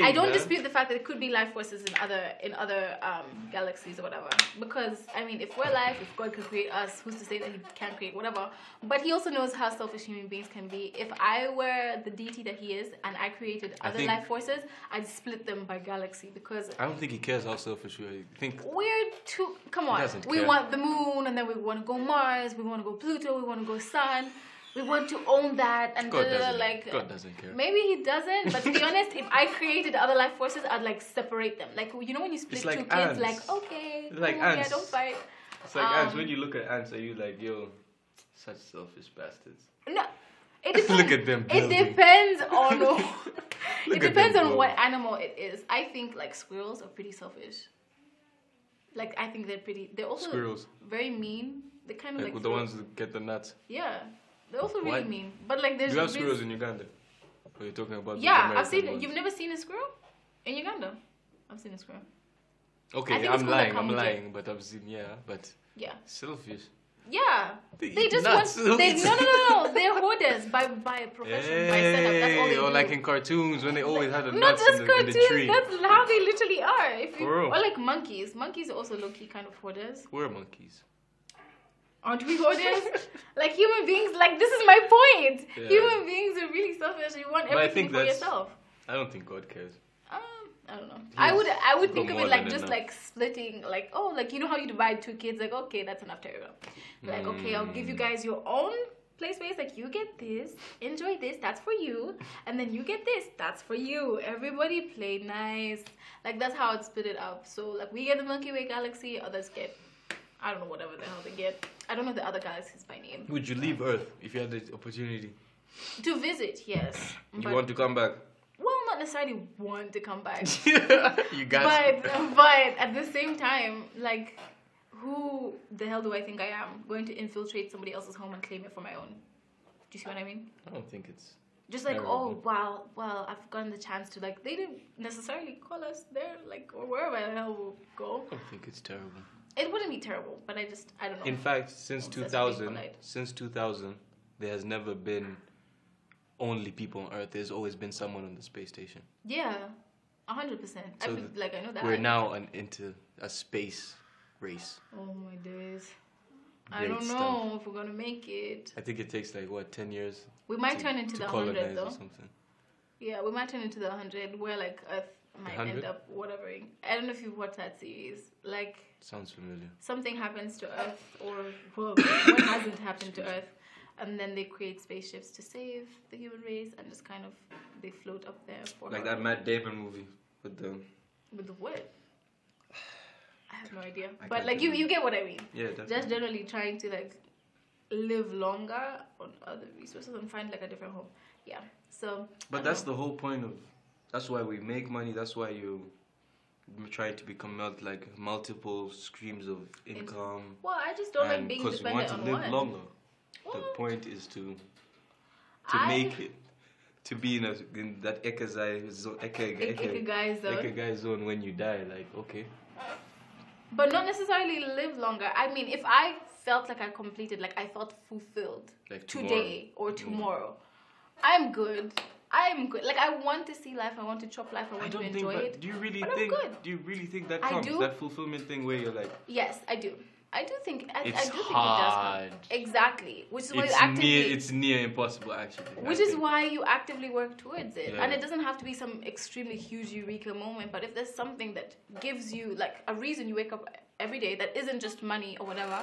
I don't dispute the fact that it could be life forces in other galaxies or whatever. Because I mean, if we're alive, if God can create us, who's to say that He can't create whatever? But He also knows how selfish human beings can be. If I were the deity that He is, and I created other life forces, I'd split them by galaxy because I don't think He cares how selfish we are. I think we're too. Come on, we want the moon, and then we want to go Mars. We want to go Pluto. We want to go Sun. We want to own that, and God doesn't care. Maybe He doesn't, but to be honest, if I created other life forces, I'd like separate them. Like you know when you split two kids, ants. like okay, it's like cool, ants. yeah, don't fight. It's like ants. When you look at ants, are you like, yo, such selfish bastards? No, it depends. Look at them. It depends on. It depends on what build. animal it is. I think like squirrels are pretty selfish. Like I think they're also Squirrels. very mean. They kind of like the ones that get the nuts. Yeah, they're also really What? mean. But like there's Do you have squirrels in Uganda? Or are you talking about? Yeah, the I've seen. Ones? You've never seen a squirrel in Uganda? I've seen a squirrel. I Okay, think it's I'm called a lying, kamuje. but I've seen but Yeah. selfish. Yeah. They They eat just nuts. want. No. They're hoarders by profession, by setup. That's all they do. Or like in cartoons when they always had the Not nuts just in the cartoons. tree. That's how they literally are. For real. Or like monkeys. Monkeys are also low key kind of hoarders. We're monkeys. Aren't we hoarders? Like human beings. Like this is my point. Yeah. Human beings are really selfish. You want But I everything think for that's- yourself. I don't think God cares. I don't know. Yes. I would think Got of it more like than just enough. like splitting, like like you know how you divide two kids, like okay, that's enough terrible. Like okay, I'll give you guys your own play space, like you get this, enjoy this, that's for you, and then you get this, that's for you. Everybody play nice. Like that's how it's split it up. So like we get the Milky Way galaxy, others get I don't know whatever the hell they get. I don't know the other galaxies by name. Would you leave Earth if you had the opportunity? To visit, yes. You want to come back? Well, not necessarily want to come back. You guys. But at the same time, like, who the hell do I think I am going to infiltrate somebody else's home and claim it for my own? Do you see what I mean? I don't think it's just like, terrible. well, I've gotten the chance to like. They didn't necessarily call us there, like, or wherever the hell we'll go. I don't think it's terrible. It wouldn't be terrible, but I don't know. In fact, since Obsessed with being 2000, there has never been only people on Earth. There's always been someone on the space station. Yeah, 100%. So I know that. We're now into a space race. Oh my days. I Great don't know if we're gonna make it. I think it takes like 10 years. We might turn into the 100 colonize though. or something. Yeah, we might turn into the 100 where like Earth might 100? end up whatevering. I don't know if you've watched that series. Like Sounds familiar. something happens to Earth, or well, what hasn't happened to Earth, and then they create spaceships to save the human race, and just kind of they float up there for Like her. that Matt Damon movie with the With the what? I have no idea. I But can't like you get what I mean. yeah, definitely. Just generally trying to like live longer on other resources and find like a different home. Yeah. So. But that's the whole point of. That's why we make money. That's why you try to become multiple streams of income. Well, I just don't like being because we dependent want on to live one. longer. The Well, point is to I- make it, to be in that Ikigai zone, Ikigai zone when you die. Like okay, But not necessarily live longer. I mean, if I felt like I completed, like I felt fulfilled like today or tomorrow, I'm good. Like I want to see life. I want to chop life. I want to enjoy it. Do you really but I'm think? good. Do you really think that I comes? do. That fulfillment thing where you're like, Yes, I do. I do think. I do It's think it does hard. come. Exactly. Which is why you it's actively. near impossible actually. Which is why you actively work towards it. Yeah. And it doesn't have to be some extremely huge eureka moment, but if there's something that gives you like a reason you wake up every day that isn't just money or whatever,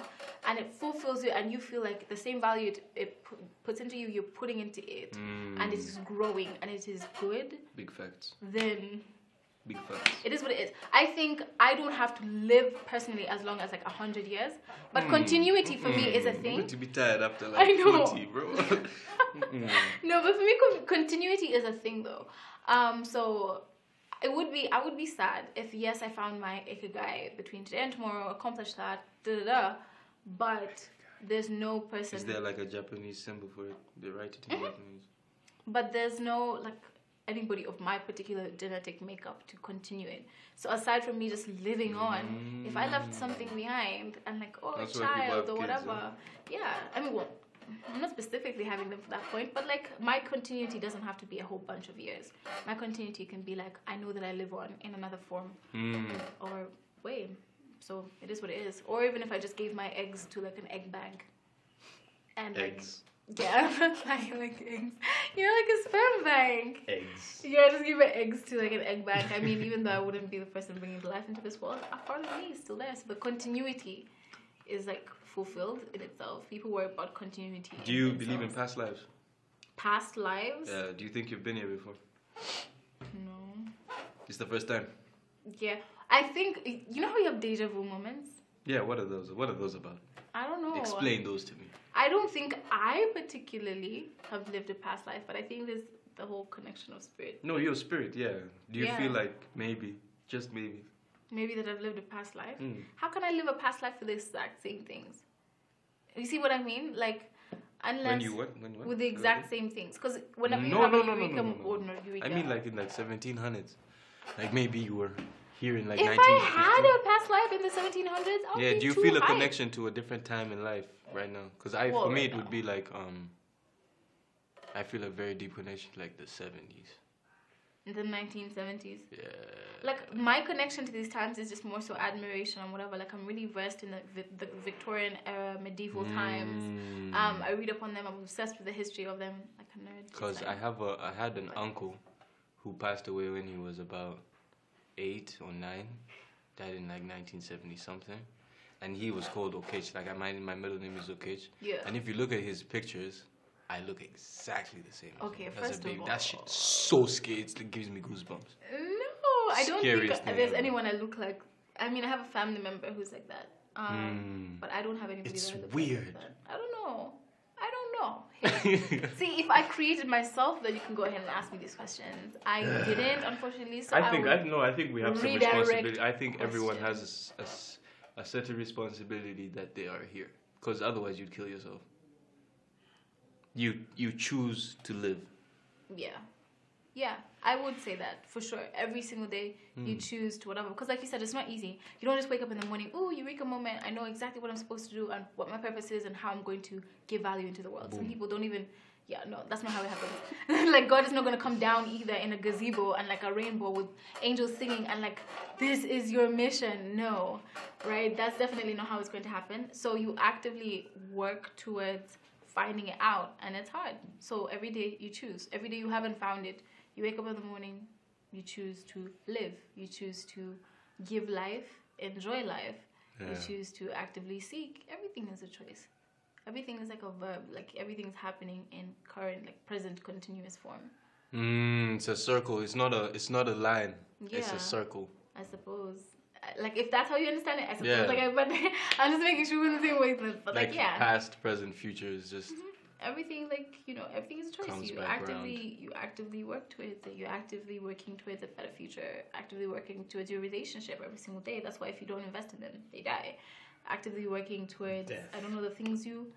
and it fulfills you and you feel like the same value it puts into you, you're putting into it, and it is growing and it is good, Big facts. then Big facts. it is what it is. I think I don't have to live personally as long as like 100 years, but continuity for me is a You're thing. going to be tired after I like know. 40, bro. No, but for me, continuity is a thing, though. So I would be sad if yes, I found my ikigai between today and tomorrow, accomplished that, but there's no person. Is there like a Japanese symbol for it? They write it in Japanese. But there's no like anybody of my particular genetic makeup to continue it. So aside from me just living on, if I left something behind and like That's a why people child have or kids, whatever, yeah. I mean, well, I'm not specifically having them for that point, but like my continuity doesn't have to be a whole bunch of years. My continuity can be like, I know that I live on in another form or way. So it is what it is. Or even if I just gave my eggs to like an egg bank. And eggs. Yeah, like eggs. You're like a sperm bank. Eggs. Yeah, just give my eggs to like an egg bank. I mean, even though I wouldn't be the person bringing life into this world, a part of me is still there. So the continuity is like fulfilled in itself. People worry about continuity. Do you believe in past lives? Past lives? Yeah. Do you think you've been here before? No. It's the first time. Yeah, I think you know how you have deja vu moments. Yeah. What are those? What are those about? I don't know. Explain those to me. I don't think I particularly have lived a past life, but I think there's the whole connection of spirit. No, your spirit, yeah. Do you feel like maybe, just maybe? Maybe that I've lived a past life? How can I live a past life for the exact same things? You see what I mean? Like, unless... When you what? With the exact same things. Because whenever you No. have a eureka ordinary eureka... I mean like in like 1700s. Like maybe you were here in like if 1950. I had a past life in the 1700s, I would be do you too feel a hyped. connection to a different time in life right now? Because for me it would be like I feel a very deep connection to like the 70s. In the 1970s. Yeah. Like my connection to these times is just more so admiration and whatever. Like I'm really versed in the Victorian era, medieval times. I read up on them. I'm obsessed with the history of them, like a nerd. Because I had an uncle who passed away when he was about 8 or 9, died in like 1970 something, and he was called Okech. Like my middle name is Okech. Yeah. And if you look at his pictures, I look exactly the same. Okay, as first of all, that shit's so scary. It gives me goosebumps. No, I don't Scariest think thing there's ever. anyone I look like. I mean, I have a family member who's like that. But I don't have anybody. It's that I look weird. Like that. I don't know. See, if I created myself, then you can go ahead and ask me these questions. I didn't, unfortunately. So I think we have some redirect responsibility. I think everyone questions. has a certain responsibility that they are here, because otherwise you'd kill yourself. You choose to live. Yeah, I would say that for sure. Every single day you choose to whatever. Because like you said, it's not easy. You don't just wake up in the morning, ooh, eureka moment. I know exactly what I'm supposed to do and what my purpose is and how I'm going to give value into the world. Boom. Some people don't even, that's not how it happens. Like God is not going to come down either in a gazebo and like a rainbow with angels singing and like, this is your mission. No, right? That's definitely not how it's going to happen. So you actively work towards finding it out, and it's hard. So every day you choose. Every day you haven't found it, you wake up in the morning, you choose to live. You choose to give life, enjoy life. Yeah. You choose to actively seek. Everything is a choice. Everything is like a verb. Like everything's happening in current, like present, continuous form. It's a circle. It's not a line. Yeah, it's a circle. I suppose. Like if that's how you understand it, I suppose. Yeah. Like, but I'm just making sure we're the same wavelength. But like yeah, past, present, future is just. Everything, like, everything is a choice. You actively work towards it. You're actively working towards a better future. Actively working towards your relationship every single day. That's why if you don't invest in them, they die. Actively working towards death. I don't know, the things you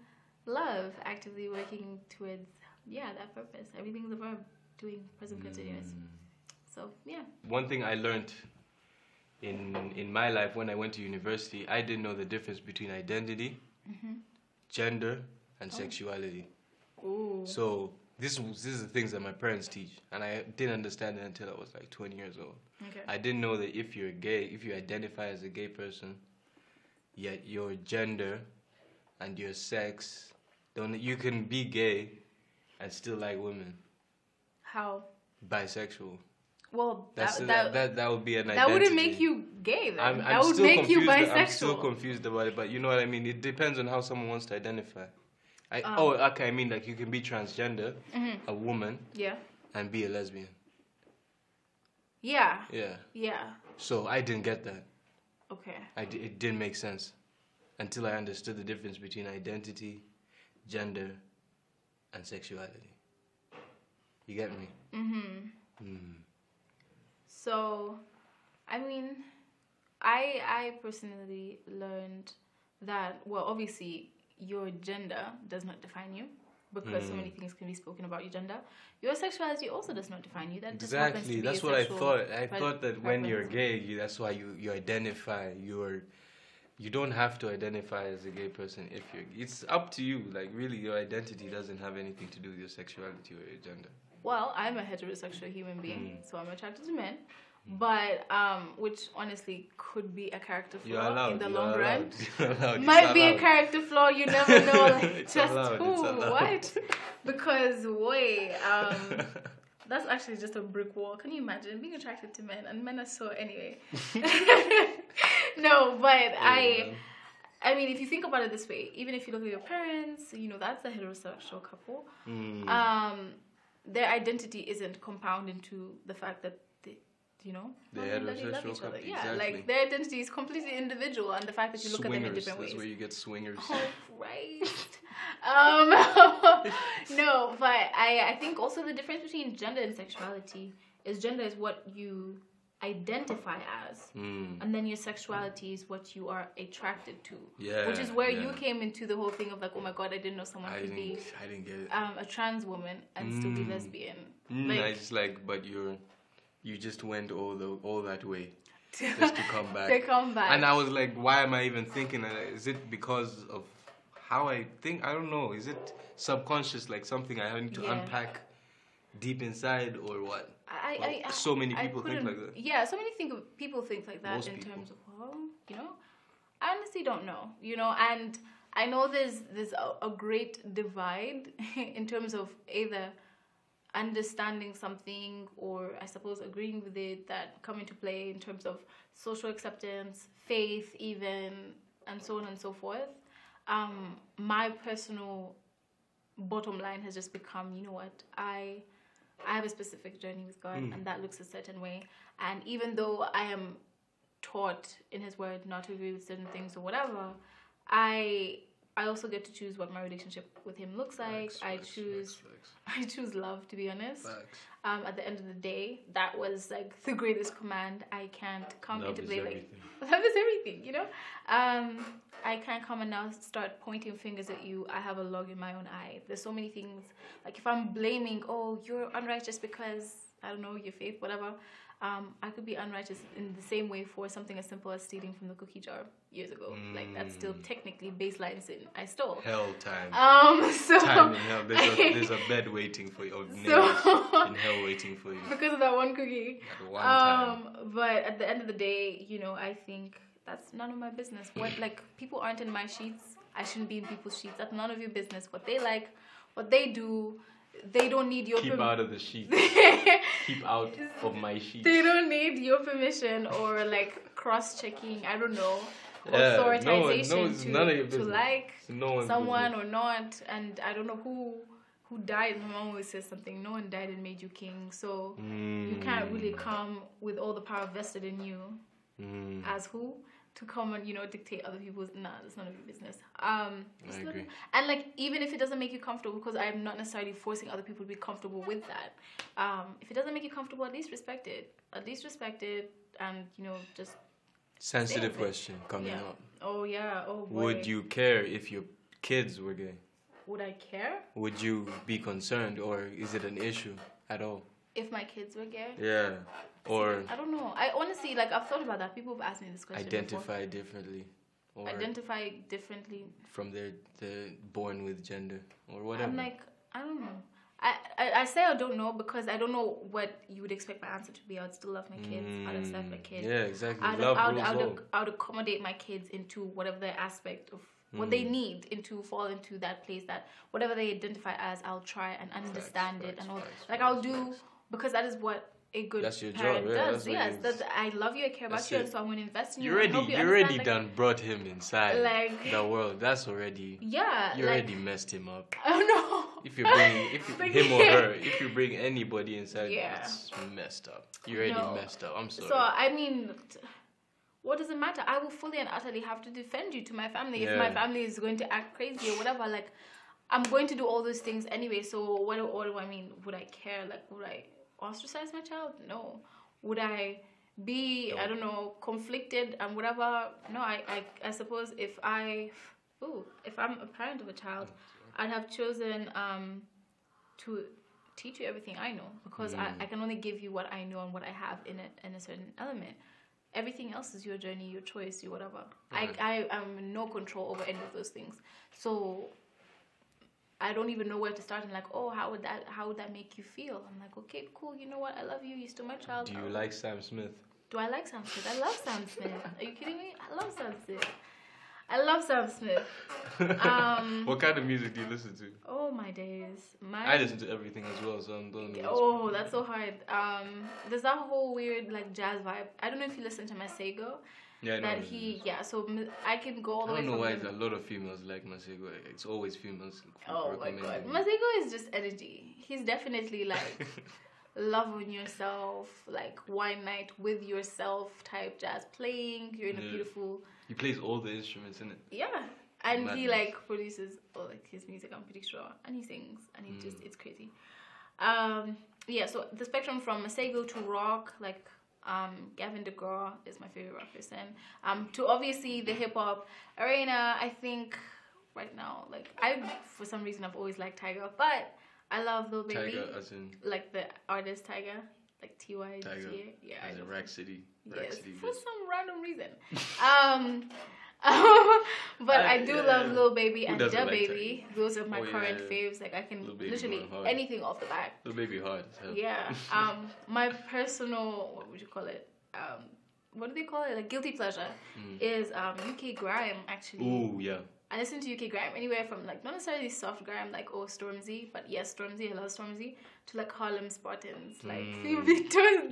love. Actively working towards that purpose. Everything is a verb. Doing present continuous. So yeah. One thing I learned in my life when I went to university, I didn't know the difference between identity, gender, and sexuality. Ooh. So this is the things that my parents teach, and I didn't understand it until I was like 20 years old. Okay. I didn't know that if you're gay, if you identify as a gay person, yet your gender and your sex, you can be gay and still like women. How? Bisexual. Well, that would be an identity. That wouldn't make you gay then. That would still make you bisexual. I'm still confused about it, but you know what I mean? It depends on how someone wants to identify. I mean, like you can be transgender, a woman, and be a lesbian. Yeah. Yeah. So I didn't get that. Okay. It didn't make sense until I understood the difference between identity, gender, and sexuality. You get me? So, I mean, I personally learned that, well, obviously, your gender does not define you because so many things can be spoken about your gender. Your sexuality also does not define you. That exactly. Just that's what I thought. I thought that when you're gay, that's why you identify. you don't have to identify as a gay person if you're... It's up to you. Like, really, your identity doesn't have anything to do with your sexuality or your gender. Well, I'm a heterosexual human being, so I'm attracted to men. But, which honestly could be a character flaw in the long run. Might be a character flaw, you never know. Like, just who, what? Because, wait, that's actually just a brick wall. Can you imagine being attracted to men? And men are so, anyway. No, but I mean, if you think about it this way, even if you look at your parents, you know, that's a heterosexual couple. Their identity isn't compound into the fact that they love each other. Yeah, exactly. Like their identity is completely individual, and the fact that you look at them in different ways. That's where you get swingers. Oh, Christ. No, but I think also the difference between gender and sexuality is gender is what you identify as, and then your sexuality is what you are attracted to. Yeah, which is where you came into the whole thing of like, oh my god, I didn't know someone could be a trans woman and still be lesbian. It's like, but you just went all that way just to come back. And I was like, why am I even thinking that? Is it because of how I think? I don't know. Is it subconscious, like something I need to unpack deep inside, or what? So many people think like that. Yeah, so many people think like that. Most in people. Terms of, well, you know, I honestly don't know, you know, and I know there's a great divide in terms of either understanding something or I suppose agreeing with it that come into play in terms of social acceptance, faith even, and so on and so forth. My personal bottom line has just become, you know what, I have a specific journey with God and that looks a certain way, and even though I am taught in His Word not to agree with certain things or whatever, I also get to choose what my relationship with Him looks like. I choose love, to be honest. At the end of the day, that was like the greatest command. I can't come into play like love is everything, you know. I can't come and now start pointing fingers at you. I have a log in my own eye. There's so many things. Like if I'm blaming, oh, you're unrighteous because I don't know your faith, whatever. I could be unrighteous in the same way for something as simple as stealing from the cookie jar years ago. Like that's still technically baseline sin. I stole. Hell time. So time in hell. There's a bed waiting for you. Or nails in hell waiting for you. Because of that one cookie. That one time. But at the end of the day, you know, I think that's none of my business. What like people aren't in my sheets. I shouldn't be in people's sheets. That's none of your business. What they like, what they do. They don't need your permission. Keep out of the sheets. Keep out of my sheets. They don't need your permission or like cross-checking. I don't know, authorization to like someone or not. And I don't know who died. My mom always says something. No one died and made you king. So you can't really come with all the power vested in you as who to come and, you know, dictate other people's... Nah, that's none of your business. I agree. And, like, even if it doesn't make you comfortable, because I'm not necessarily forcing other people to be comfortable with that. If it doesn't make you comfortable, at least respect it. And, you know, just... Sensitive question coming up. Oh, yeah. Oh, boy. Would you care if your kids were gay? Would I care? Would you be concerned, or is it an issue at all? If my kids were gay? Yeah. Or I don't know. I honestly, like, I've thought about that. People have asked me this question Identify before. differently. From their born with gender or whatever. I'm like, I don't know. I say I don't know because I don't know what you would expect my answer to be. I would still love my kids. I'd accept my kids. Yeah, exactly. I would accommodate my kids into whatever their aspect of what they need fall into that place, that whatever they identify as, I'll try and understand it and all. Like I'll do, because that is what a good parent does. Yes, I love you, I care about you, and so I'm going to invest in you. You already done brought him inside the world. That's already... Yeah. You already messed him up. Oh, no. If him or her, if you bring anybody inside, it's messed up. You already messed up. I'm sorry. So, I mean... What does it matter? I will fully and utterly have to defend you to my family. If my family is going to act crazy or whatever, like, I'm going to do all those things anyway. So what do I mean? Would I care? Like, would I ostracize my child? No. Would I be, I don't know, conflicted and whatever? No, I suppose if I'm a parent of a child, I'd have chosen to teach you everything I know, because I can only give you what I know and what I have in a certain element. everything else is your journey, your choice, your whatever. I am in no control over any of those things. So I don't even know where to start. And like, oh, how would that make you feel? I'm like, okay, cool. You know what? I love you. You're still my child. Do you like Sam Smith? Do I like Sam Smith? I love Sam Smith. Are you kidding me? I love Sam Smith. I love Sam Smith. What kind of music do you listen to? Oh my days. I listen to everything as well, so I'm done. Oh, that's so hard. There's that whole weird like jazz vibe. I don't know if you listen to Masego. Yeah, that so I can go all the way. I don't know why a lot of females like Masego. It's always females. Oh my god, Masego is just energy. He's definitely like love on yourself, like wine night with yourself type jazz playing. You're in a beautiful. He plays all the instruments in it. Yeah, and he like produces all like his music. I'm pretty sure, and he sings, and he just it's crazy. So the spectrum from Masego to rock, like. Gavin DeGraw is my favorite rock person. To obviously the hip hop arena, I think right now, like for some reason I've always liked Tyga, but I love Lil Baby. Tyga, as in like the artist Tyga, like T.Y. Tyga. Yeah, as in Rack City. Yes, for some random reason. But I do love Lil Baby and Da Baby. Those are my current faves. Like I can literally anything off the bat. Lil Baby hard as hell. Yeah. My personal, what would you call it? What do they call it? Like guilty pleasure is UK grime actually. Ooh, yeah. I listen to UK grime anywhere from like not necessarily soft grime like Stormzy, but yes, Stormzy, I love Stormzy, to like Harlem Spartans, like you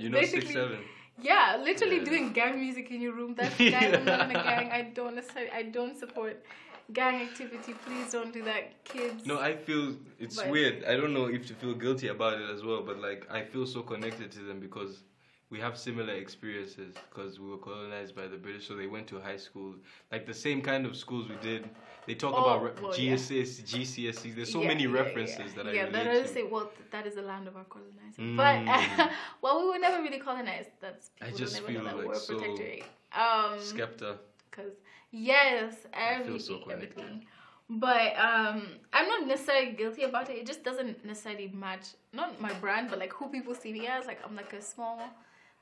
know 6'7". Yeah, literally doing gang music in your room. That's guys, I'm not in a gang. I don't support gang activity. Please don't do that, kids. No, I feel it's weird. I don't know if to feel guilty about it as well, but like I feel so connected to them because we have similar experiences because we were colonized by the British, so they went to high school, like the same kind of schools we did. They talk about GCSEs, GCSEs. There's so many references that I relate to. Yeah, say, well, that is the land of our colonizers. But, well, we were never really colonized. That's people I just don't feel know that like we're so protectorate. Skepta. Because, yes, everything. But I'm not necessarily guilty about it. It just doesn't necessarily match, not my brand, but like who people see me as. Like, I'm like a small...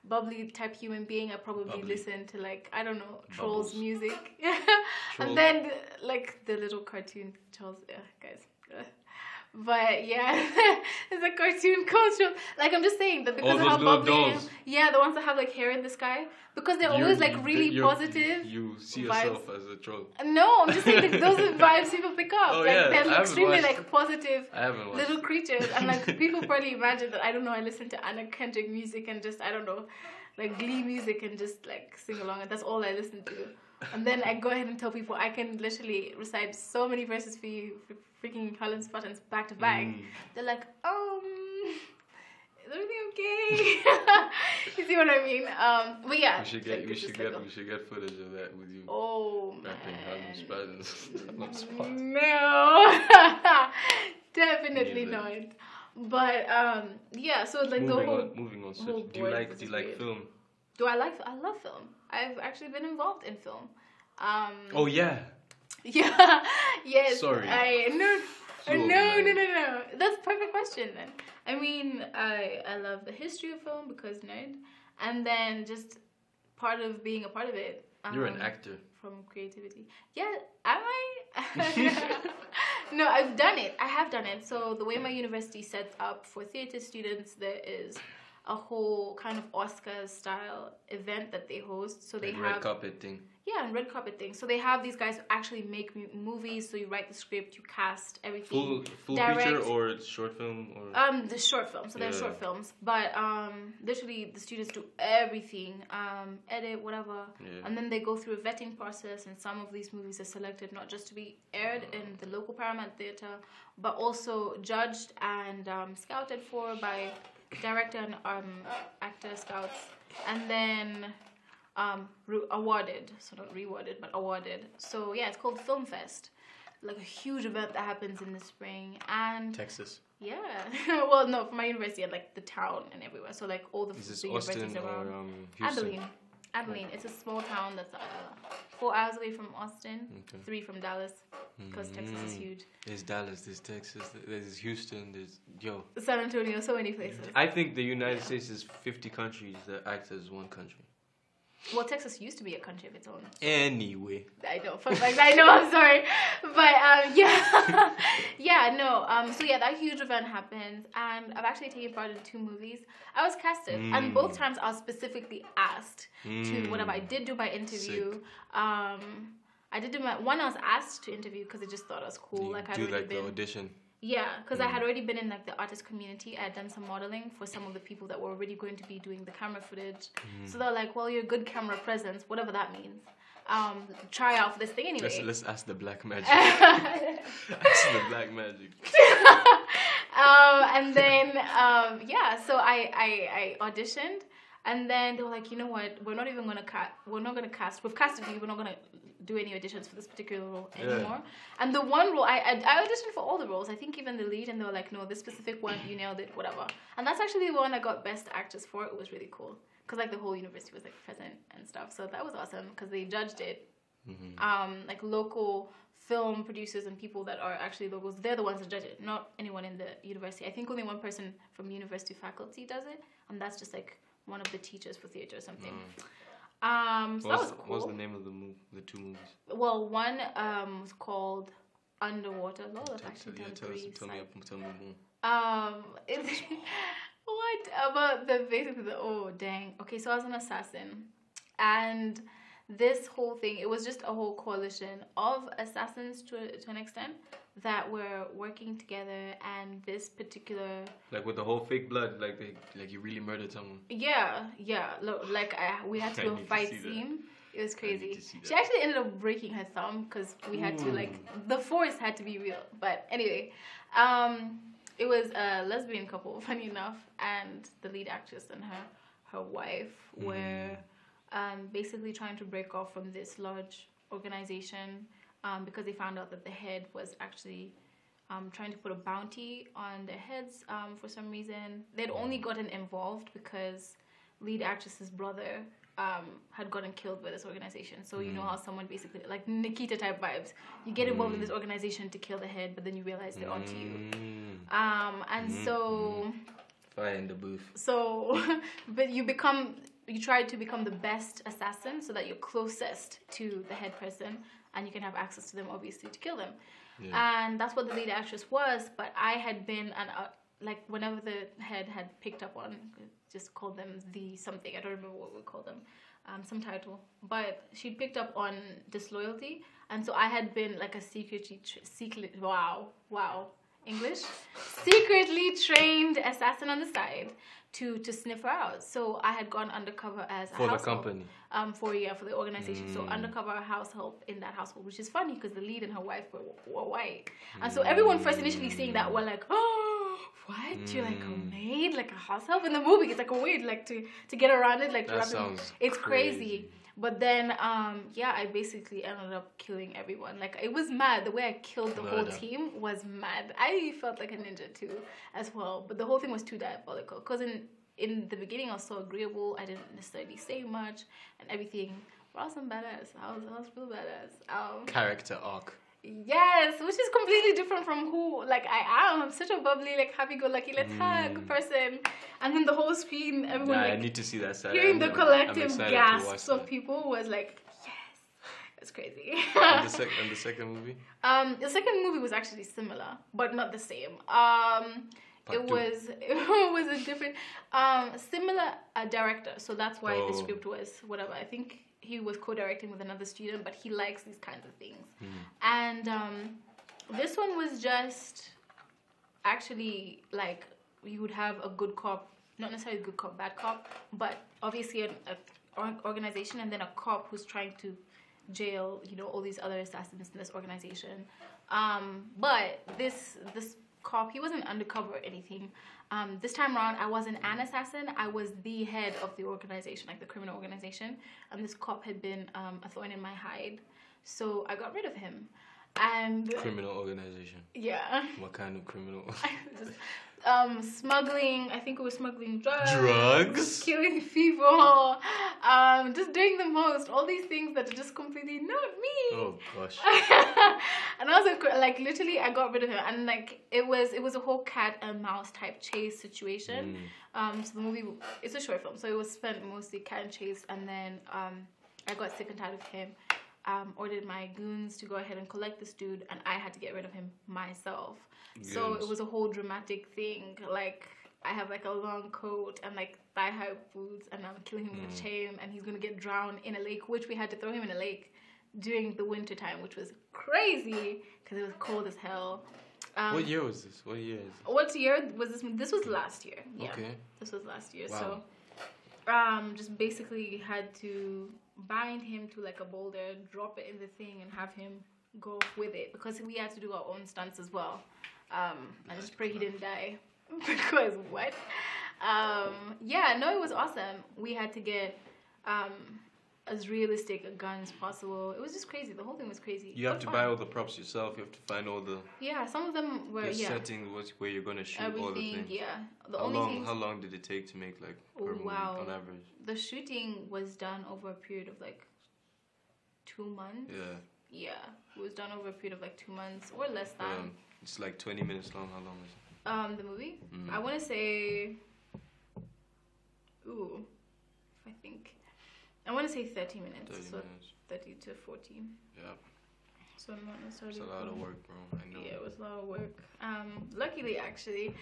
bubbly type human being. I probably listen to like I don't know Trolls music, and then like the little cartoon Trolls, guys. But yeah, it's a cartoon culture. Like I'm just saying that because of how bubbly, the ones that have like hair in the sky, because they're always like really positive. You see yourself as a troll. No, I'm just saying that those are vibes people pick up. They're extremely like positive little creatures, and like people probably imagine that I don't know. I listen to Anna Kendrick music and just I don't know, like Glee music and just like sing along, and that's all I listen to. And then I go ahead and tell people I can literally recite so many verses for you, freaking Harlem Spartans back to back. They're like, is everything okay? You see what I mean? But yeah, we should get footage of that with you. Rapping Harlem Spartans. No, definitely not. But so like moving on. So do you like film? I love film. I've actually been involved in film. Oh yeah. Yeah. Yes. Sorry. No. That's a perfect question then. I mean, I love the history of film because nerd, and then just part of being a part of it. You're an actor. From creativity. Yeah, am I? No, I've done it. I have done it. So the way my university sets up for theater students, there is a whole kind of Oscar-style event that they host. So they have red carpet thing. Yeah, and red carpet thing. So they have these guys who actually make movies. So you write the script, you cast everything. Full feature or short film or the short film. So they're short films, but literally the students do everything, edit whatever, and then they go through a vetting process. And some of these movies are selected not just to be aired in the local Paramount Theatre, but also judged and scouted for by director and actor scouts, and then awarded, so not rewarded but awarded. So yeah, it's called Film Fest, like a huge event that happens in the spring. And Texas. Yeah. Well, no, for my university and like the town and everywhere. So like all the universities around. Houston? Abilene. It's a small town that's 4 hours away from Austin, 3 from Dallas, because Texas is huge. There's Dallas, there's Texas, there's Houston, there's San Antonio, so many places. I think the United States is 50 countries that act as one country. Well, Texas used to be a country of its own. Anyway. I know, fun fact. I know, I'm sorry. But, yeah. Yeah, no. So, yeah, that huge event happened. And I've actually taken part in 2 movies. I was casted. And both times I was specifically asked to whatever. I did do my interview. Sick. I did do my... One, I was asked to interview because I just thought it was cool. You do like the audition. Yeah, because I had already been in like the artist community. I had done some modeling for some of the people that were already going to be doing the camera footage. So they're like, well, you're a good camera presence, whatever that means. Try out for this thing anyway. Let's ask the black magic. Ask the black magic. And then, yeah, so I auditioned. And then they were like, you know what? We're not going to cast. We've casted you. We're not going to do any auditions for this particular role anymore. Yeah. And the one role, I auditioned for all the roles. I think even the lead. And they were like, no, this specific one, you nailed it, whatever. And that's actually the one I got Best Actress for. It was really cool. Because like the whole university was like present and stuff. So that was awesome because they judged it. Like local film producers and people that are actually locals, they're the ones that judge it, not anyone in the university. I think only one person from university faculty does it. And that's just like one of the teachers for theater or something. So that was cool. What was the name of the 2 movies? Well, one was called Underwater. Lord, tell me more. What about oh dang. Okay, so I was an assassin. And this whole thing, it was just a whole coalition of assassins to an extent that were working together, and this particular like with the whole fake blood, like you really murdered someone. Yeah. Look, like we had to do a fight scene. It was crazy. She actually ended up breaking her thumb because we had to like the force had to be real. But anyway, it was a lesbian couple, funny enough, and the lead actress and her wife were basically trying to break off from this large organization. Because they found out that the head was actually trying to put a bounty on their heads for some reason. They'd only gotten involved because lead actress's brother had gotten killed by this organization. So you know how someone basically, like Nikita type vibes, you get involved in this organization to kill the head, but then you realize they're onto you. And so... Fire in the booth. So, but you try to become the best assassin so that you're closest to the head person. And you can have access to them, obviously, to kill them. Yeah. And that's what the lead actress was. But I had been, like, whenever the head had picked up on, just called them the something. I don't remember what we called them. Some title. But she'd picked up on disloyalty. And so I had been, like, a secretly trained assassin on the side to sniff her out. So I had gone undercover as a for house the company. For the organization. So undercover house help in that household, which is funny because the lead and her wife were white. And so everyone first initially seeing that were like, oh, what? You're like a maid, like a house help in the movie. It's like a way like to get around it, like that sounds it's crazy. But then, I basically ended up killing everyone. Like, it was mad. The way I killed the whole team was mad. I felt like a ninja, too, as well. But the whole thing was too diabolical. Because in the beginning, I was so agreeable. I didn't necessarily say much and everything. But I was some badass. I was real badass. Character arc. Yes, which is completely different from who, like, I am. I'm such a bubbly, like, happy-go-lucky, let's hug person. And then the whole screen, everyone, I need to see that side. Hearing the collective gasps of people was like, yes, it's crazy. And the second movie? The second movie was actually similar, but not the same. It was a different, similar director, so that's why the script was whatever. I think he was co-directing with another student, but he likes these kinds of things. And this one was just actually like you would have a good cop, not necessarily good cop, bad cop, but obviously an organization, and then a cop who's trying to jail, all these other assassins in this organization. But this cop, he wasn't undercover or anything. This time around, I wasn't an assassin. I was the head of the organization, like the criminal organization. And this cop had been a thorn in my hide. So I got rid of him. And criminal organization. Yeah. What kind of criminal? Smuggling. I think it was smuggling drugs. Drugs. Killing people. Just doing the most. All these things that are just completely not me. Oh gosh. And I was like, literally, I got rid of him, and like it was a whole cat and mouse type chase situation. So the movie, it's a short film, so it was spent mostly cat and chase, and then I got sick and tired of him. Ordered my goons to go ahead and collect this dude, and I had to get rid of him myself. Goons. So it was a whole dramatic thing. Like, I have like a long coat and like thigh-high boots, and I'm killing him with a chain, and he's gonna get drowned in a lake, which we had to throw him in a lake during the winter time, which was crazy because it was cold as hell. What year was this? What year is it? What year was this? This was last year. Yeah, okay. This was last year. Wow. So, just basically had to bind him to like a boulder, drop it in the thing, and have him go with it, because we had to do our own stunts as well. I just pray he didn't die. Because what? Yeah, no, it was awesome. We had to get as realistic a gun as possible. It was just crazy. The whole thing was crazy. You have to buy all the props yourself. You have to find all the some of them were setting, where you're gonna shoot everything, all the things. Yeah. How long did it take to make like per movie on average? The shooting was done over a period of like 2 months. Yeah. Yeah, it was done over a period of like 2 months or less than. It's like 20 minutes long. How long is it? The movie? I want to say. I want to say 30 minutes. 30 so minutes. 30 to 40. Yeah. So I'm not necessarily. It's a lot of work, bro. I know. Yeah, it was a lot of work. Luckily, actually,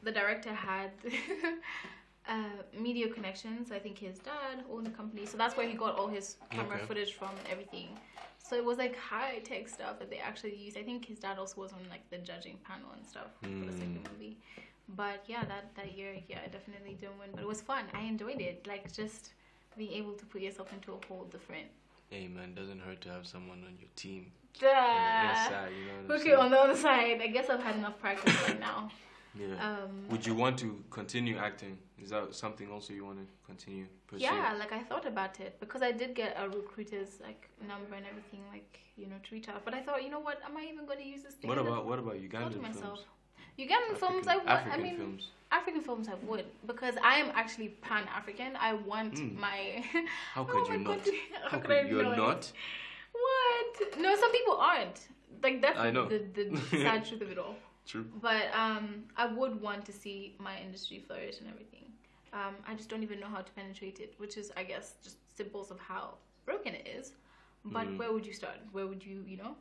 the director had media connections. I think his dad owned the company, so that's where he got all his camera footage from and everything. So it was like high tech stuff that they actually used. I think his dad also was on like the judging panel and stuff for the second movie. But yeah, that year, I definitely didn't win, but it was fun. I enjoyed it. Like, just being able to put yourself into a whole different. Hey man, doesn't hurt to have someone on your team. Inside, you know what I'm okay, saying? on the other side, I guess I've had enough practice right now. Yeah. Would you want to continue acting? Is that something also you want to continue pursuing? Yeah, like I thought about it, because I did get a recruiter's like number and everything, like, you know, to reach out. But I thought, you know what, am I even going to use this thing? What about Ugandan films? Ugandan films, films. African films I would, because I am actually pan-African. I want my. How could you not? How could you're not? What? No, some people aren't. Like, that's the sad truth of it all. True. But I would want to see my industry flourish and everything. I just don't even know how to penetrate it, which is, I guess, just symbols of how broken it is. But where would you start? Where would you, you know?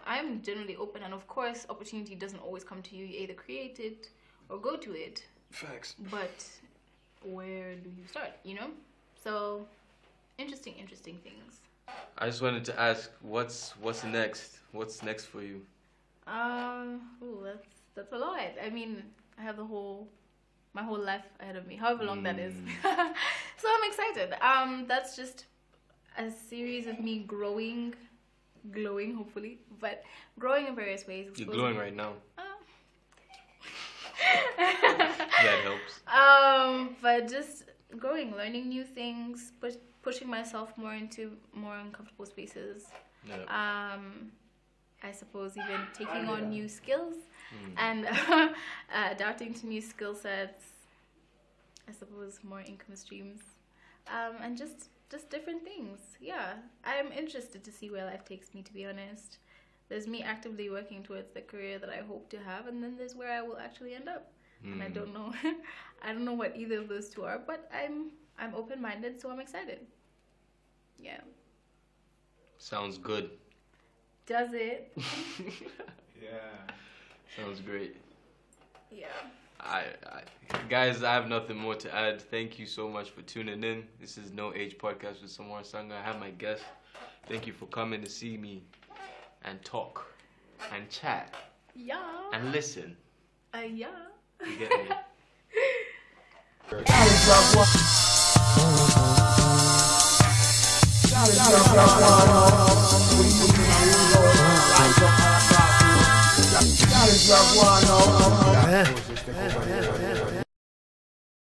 I'm generally open, and of course, opportunity doesn't always come to you. You either create it or go to it. Facts. But where do you start, you know? So, interesting things. I just wanted to ask, what's next? What's next for you? That's a lot. I mean, I have my whole life ahead of me, however long that is. So I'm excited. That's just a series of me glowing, hopefully, but growing in various ways. You're glowing right now. That helps. But just growing, learning new things, pushing myself more into more uncomfortable spaces. Yeah. I suppose even taking on new skills and adapting to new skill sets. I suppose more income streams, and just different things. Yeah, I'm interested to see where life takes me, to be honest. There's me actively working towards the career that I hope to have, and then there's where I will actually end up. And I don't know. I don't know what either of those two are, but I'm open-minded, so I'm excited. Yeah. Sounds good. Does it? Yeah. Sounds great. Yeah. Guys, I have nothing more to add. Thank you so much for tuning in. This is No Age Podcast with Samora Sanga. I have my guest. Thank you for coming to see me and talk and chat. Yeah. And listen. Yeah. You get me? That is love one.